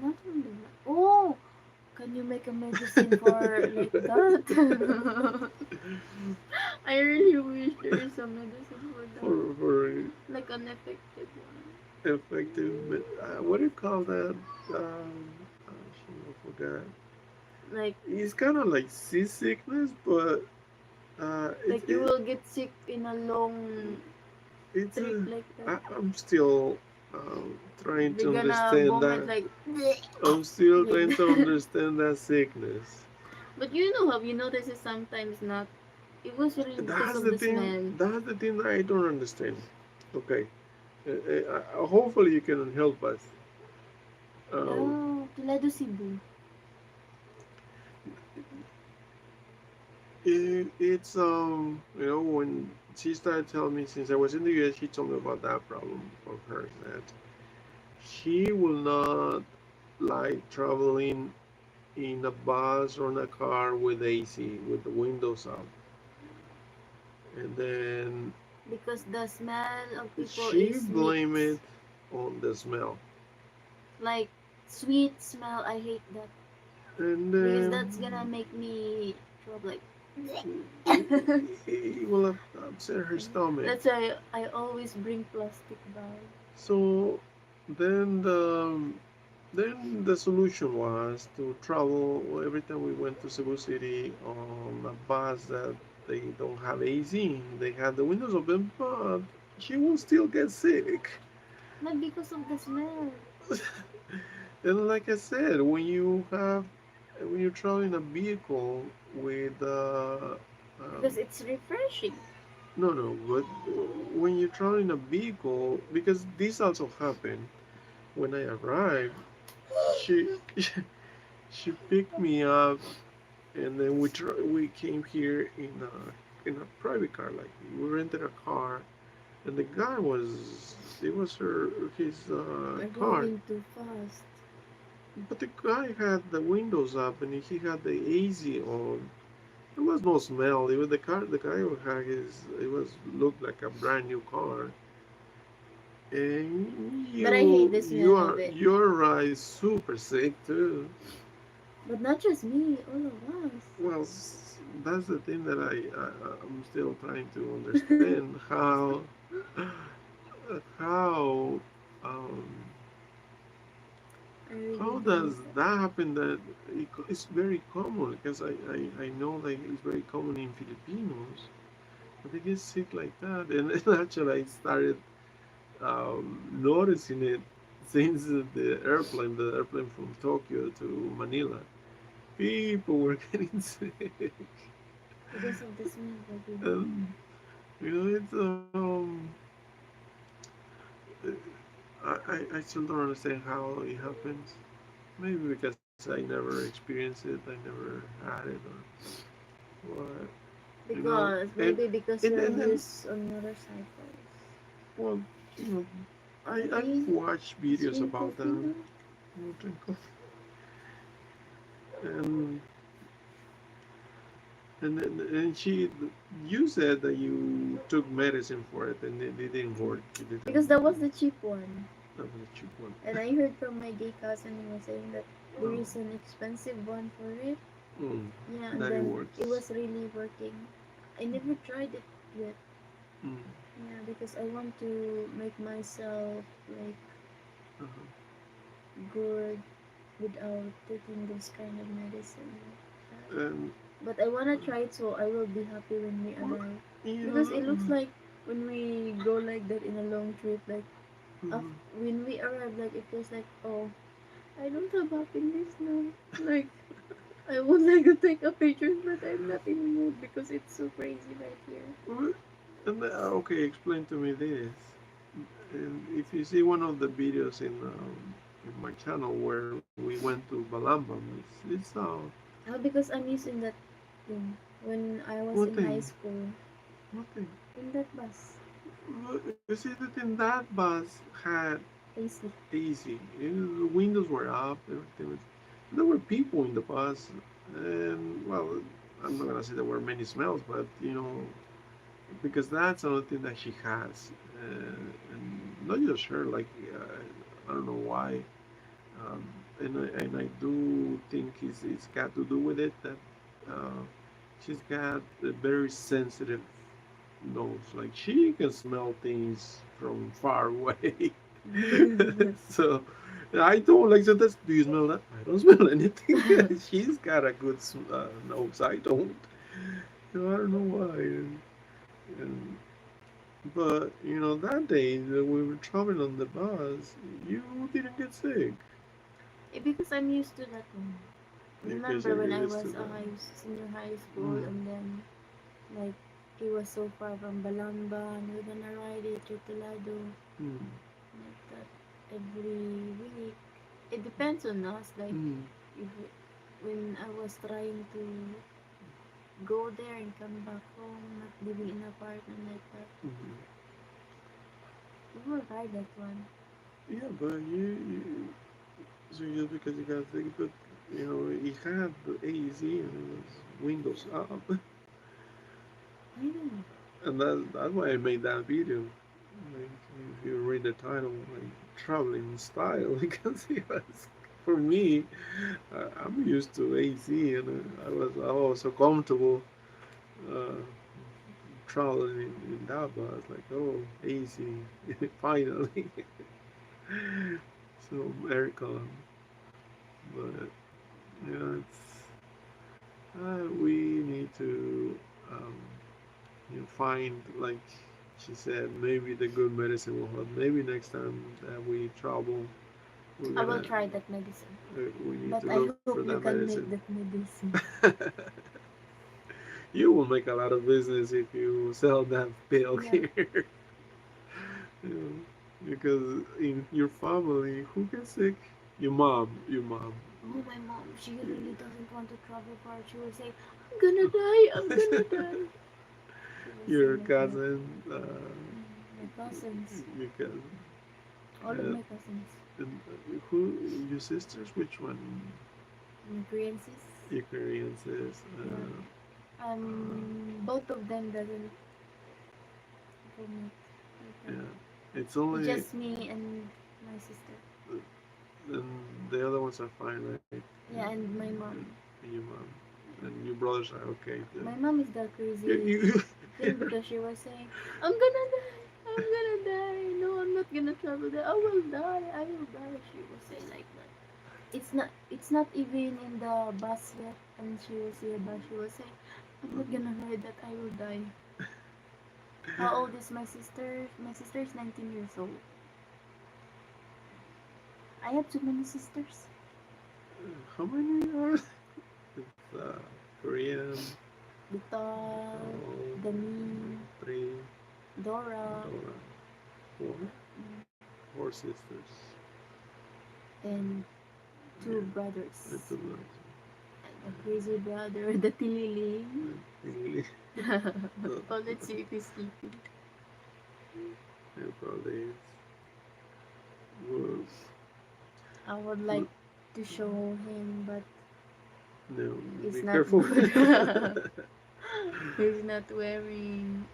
Not from the. Oh! Can you make a medicine for like that? I really wish there is a medicine for that. For Like an effective one. effective. What do you call that? I forgot. Like It's kind of like seasickness, but uh, it, like you it will get sick in a long it's trip like that. I'm still trying You're to gonna understand vomit that. like I'm still like trying to that. understand that sickness. But you know how you notice it sometimes not. It was really because That's of the the thing. smell. That's the thing that I don't understand. Okay, hopefully you can help us. Um, Oh, Tulado Cebu. it's when she started telling me since I was in the U.S. she told me about that problem of hers that she will not like traveling in a bus or in a car with AC with the windows up, and then Because the smell of people she is blamed mixed. it on the smell, Like sweet smell, I hate that. and Because that's gonna make me throw up like it, it will upset her stomach. that's why I always bring plastic bag. So then the solution was to travel every time we went to Cebu City on a bus that they don't have AC. They have the windows open, but she will still get sick. Not because of the smell. And like I said, when you travel in a vehicle with Because it's refreshing. no, but when you travel in a vehicle, because this also happened when I arrived, she she picked me up, and then we came here in a private car, like we rented a car, and the guy was it was her his We're car, driving too fast. but the guy had the windows up and he had the AC on. There was no smell. The guy who had his it was looked like a brand new car, And But I hate the you smell of are it. your rice super sick too. But not just me, all of Well, that's the thing that I'm still trying to understand how um, I really how do does hate that. that happen that it's very common because I know that it's very common in Filipinos, but they get sick like that. And actually I started noticing it since the airplane from Tokyo to Manila. People were getting sick. Because of the smell, probably. And it's I still don't understand how it happens. Maybe because I never experienced it, I never had it, or what, Because, and maybe because and you're and, and used on motorcycles. well, you know, I've Maybe watched just videos drink about coffee that. now. Drink coffee, and and she, you said that you took medicine for it, and it didn't work. It didn't. Because that was the cheap one. That was a cheap one. And I heard from my gay cousin, he was saying that there Oh, is an expensive one for it. mm, Yeah, and that it then it works. was really working. I never tried it yet. Mm, Yeah, because I want to make myself like uh-huh. good without taking those kind of medicine like that. And But I wanna try it so I will be happy when we well, arrive. you Because it know, looks like when we go like that in a long trip, like mhm. when we arrive, like it feels like, oh, I don't have happiness now. Like I would like to take a picture, but I'm not in the mood because it's so crazy right here. Well, and okay, explain to me this. And if you see one of the videos in my channel where we went to Balambam, it's Because I'm using that thing when I was one in high thing, school one thing. in that bus. You see that in that bus had AC. AC. The windows were up. Everything was. There were people in the bus, and well, I'm not gonna say there were many smells, but because that's another thing that she has, and not just her. Like I don't know why, and I do think it's got to do with it that uh, she's got a very sensitive nose. Like she can smell things from far away. So I don't like sometimes. Do you smell that? I don't smell anything. She's got a good nose. I don't. I don't know why. And but that day that we were traveling on the bus, you didn't get sick Because I'm used to that one. because Remember you're when I used to was a that. high senior high school, Mm, and then like it was so far from Balamban, we're gonna ride it to Telado mm, like that every week. It depends on us. Like mm, if when I was trying to go there and come back home, not living in an apartment like that, mm. we will ride that one. Yeah, but so just because you got sick, but he had the AC and it was windows up, I know. and that's why I made that video. Like, if you read the title, like traveling style, because it was for me. I'm used to AC, and I was so comfortable uh, traveling in that bus. Like, oh, AC, finally, so aircon. But it's we need to um, find, like she said, maybe the good medicine will help. Maybe next time that we travel, we're I will gonna try that medicine. we need to But I look hope for you that can make medicine. that medicine. You will make a lot of business if you sell that pill Yeah. here. You because in your family, who gets sick? Your mom. Oh, my mom, she really doesn't want to travel far. She will say, I'm gonna die, I'm gonna die. She will say Your like that. cousin, My cousins, your cousin, all of and, my cousins, who your sisters? Which one? my Korean sis. Your Korean sis. Yeah. Uh, Both of them doesn't vomit like that. yeah. It's only Just me and my sister. and the other ones are fine, right? Yeah, and my And, mom. and your mom and your brothers are okay. My mom is the You, crazy you, thing because she was saying, I'm gonna die. I'm gonna die. No, I'm not gonna travel there. I will die. I will die. She was saying like that. It's not even in the bus yet, and she was here, but she was saying, I'm not gonna ride that. I will die. How old is my sister? My sister is 19 years old. I have too many sisters. how many are? It's Korean, Vital, oh, Dani, three, Dora, Dora, four, mm, four sisters. and two Yeah, brothers. little ones. The crazy brother, the Tililing. Really, Oh, let's see if he's sleeping. yeah, probably was I would like to show him, but no. it's Be not careful. good. He's not wearing.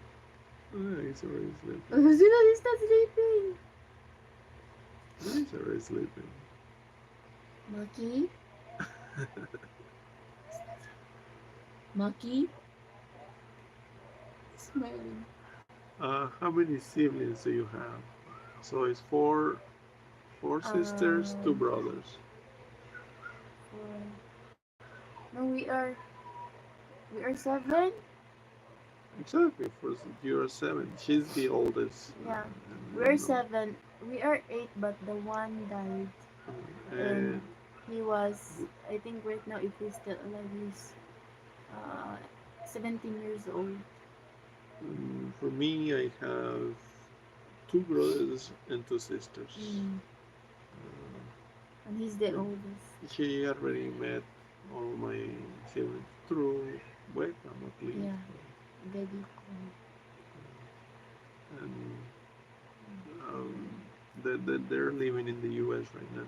He's already Oh, sleeping. he's not sleeping. He's already sleeping. Maki? Maki? Smiling. How many siblings do you have? So it's four sisters, two Um, brothers. for, no, we are seven. Exactly. You're seven. She's the oldest, Yeah, we are and, seven. We are eight, but the one died, and and he was. I think right now, if he's still alive, he's uh 17 years old. for me, I have two brothers and two sisters. Mm, and he's the And oldest. she already met all my siblings through webcam at least. Yeah, baby cool. And um, they're living in the U.S. right now.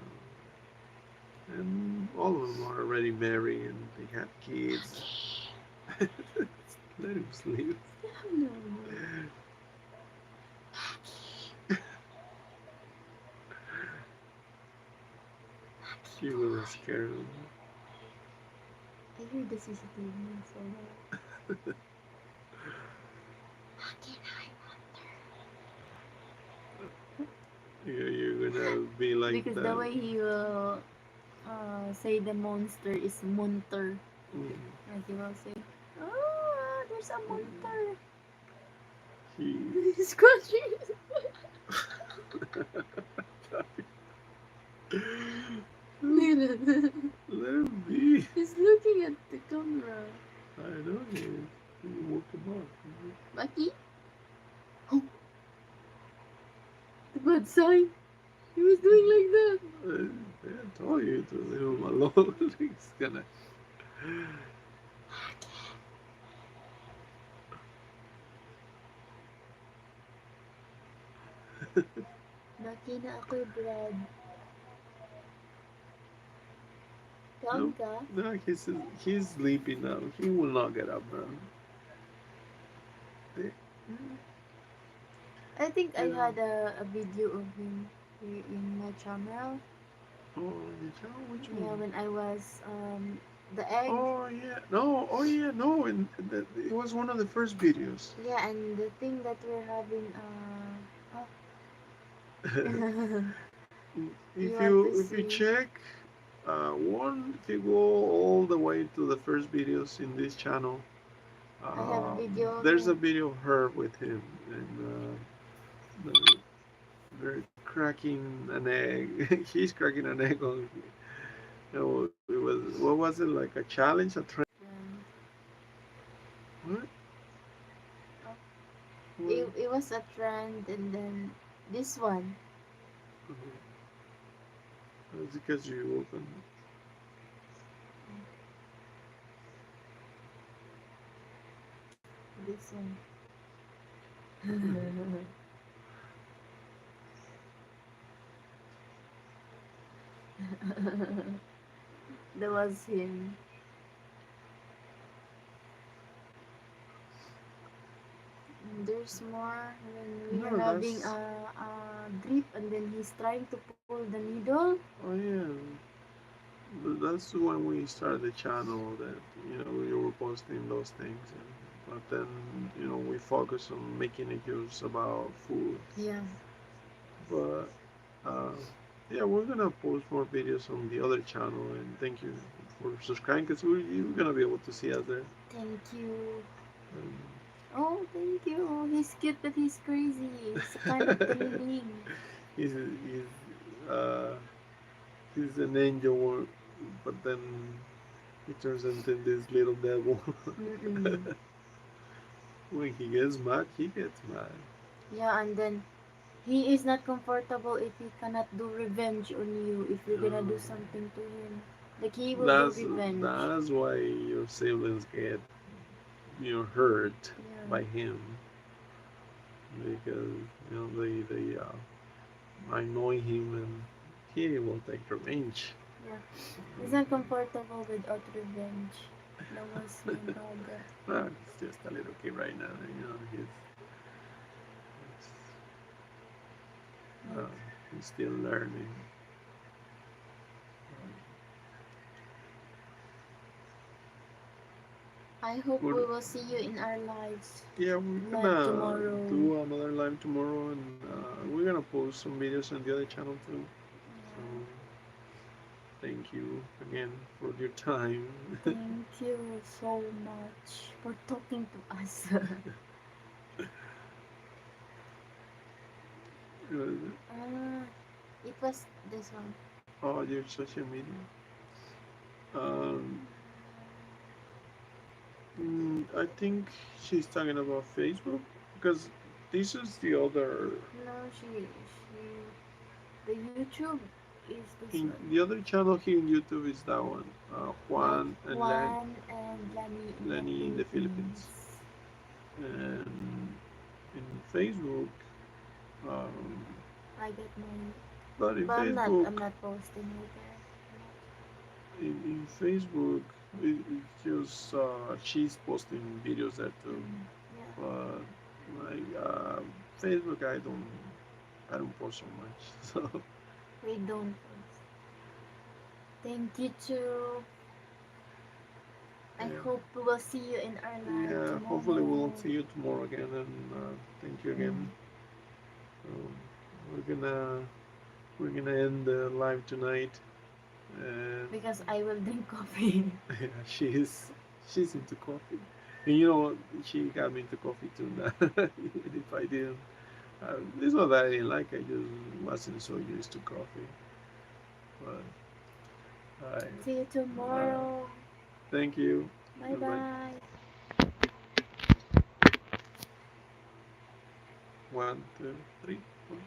And all of them are already married and they have kids. Let him sleep. No, no. She will scare him. I hear the CCTV so loud. You're gonna be like Because the that. way he will say the monster is monster. Mm. Like he will say, oh, there's a monster. He. He's scratching. Look at Let him be. He's looking at the camera. I know he is. You woke him up. Maki? Oh, the bad sign. He was doing like that. I told you to leave him alone. He's gonna. Maki na ako'y Brad. No, Kaon ka? no, he's sleeping now. He will not get up now. Eh, I think I You know. had a video of him here in my channel. Oh, did you? Which Yeah, one? when I was the egg. Oh yeah, no, oh yeah, no, and it was one of the first videos. Yeah, and the thing that we're having you if want you to if you see. check if you go all the way to the first videos in this channel, I have video of there's a him. video of her with him, and they're cracking an egg. He's cracking an egg on. It was what was it like a challenge, a trend? And What? oh, What? it was a trend, and then this one, It's because you open. this one. That was him. there's more when we No, are having that's a drip and then he's trying to pull the needle. oh yeah. That's when we started the channel that we were posting those things, but then we focus on making it just about food. Yeah. But uh, yeah, we're gonna post more videos on the other channel, and thank you for subscribing because you're gonna be able to see us there. Thank you. Um, Oh, thank you. He's cute, but he's crazy. It's kind of thrilling. uh, he's an angel, but then he turns into this little devil. Mm-mm. When he gets mad, he gets mad. Yeah, and then he is not comfortable if he cannot do revenge on you if you're gonna do Uh, something to him. Like he will do that's revenge. that's why your siblings get hurt Yeah. by him because they annoy him and he will take revenge. Yeah. He's not comfortable without revenge. That was my brother. Well, he's just a little kid right now. Yeah. Uh, he's still learning. I hope Good. we will see you in our lives Yeah, we're live gonna tomorrow. do another live tomorrow, and we're gonna post some videos on the other channel too. So Yeah. thank you again for your time. Thank you so much for talking to us. Ah, it was this one. Oh, your social media. Um, I think she's talking about Facebook because this is the other. No, she, the YouTube is this In one. the other channel here in YouTube is that one, Yeah, Juan and Juan and Lani in the Lenny in the Philippines, Philippines. and in Facebook. Um, I got mine, but in but Facebook, I'm not posting it there. in Facebook, it's just she's posting videos there too. Yeah, But like Facebook, I don't post so much. So we don't post. Thank you too. I yeah, hope we will see you in our live yeah. Hopefully we'll tomorrow. see you tomorrow again, and thank you again. Mm. Um, we're gonna end the live tonight, and Because I will drink coffee. yeah, she's into coffee, and you know what? She got me into coffee too. Now, if I didn't, it's not that I didn't like. I just wasn't so used to coffee. But I, See you uh, tomorrow. thank you. Bye Goodbye. bye. 1, 2, 3, 4.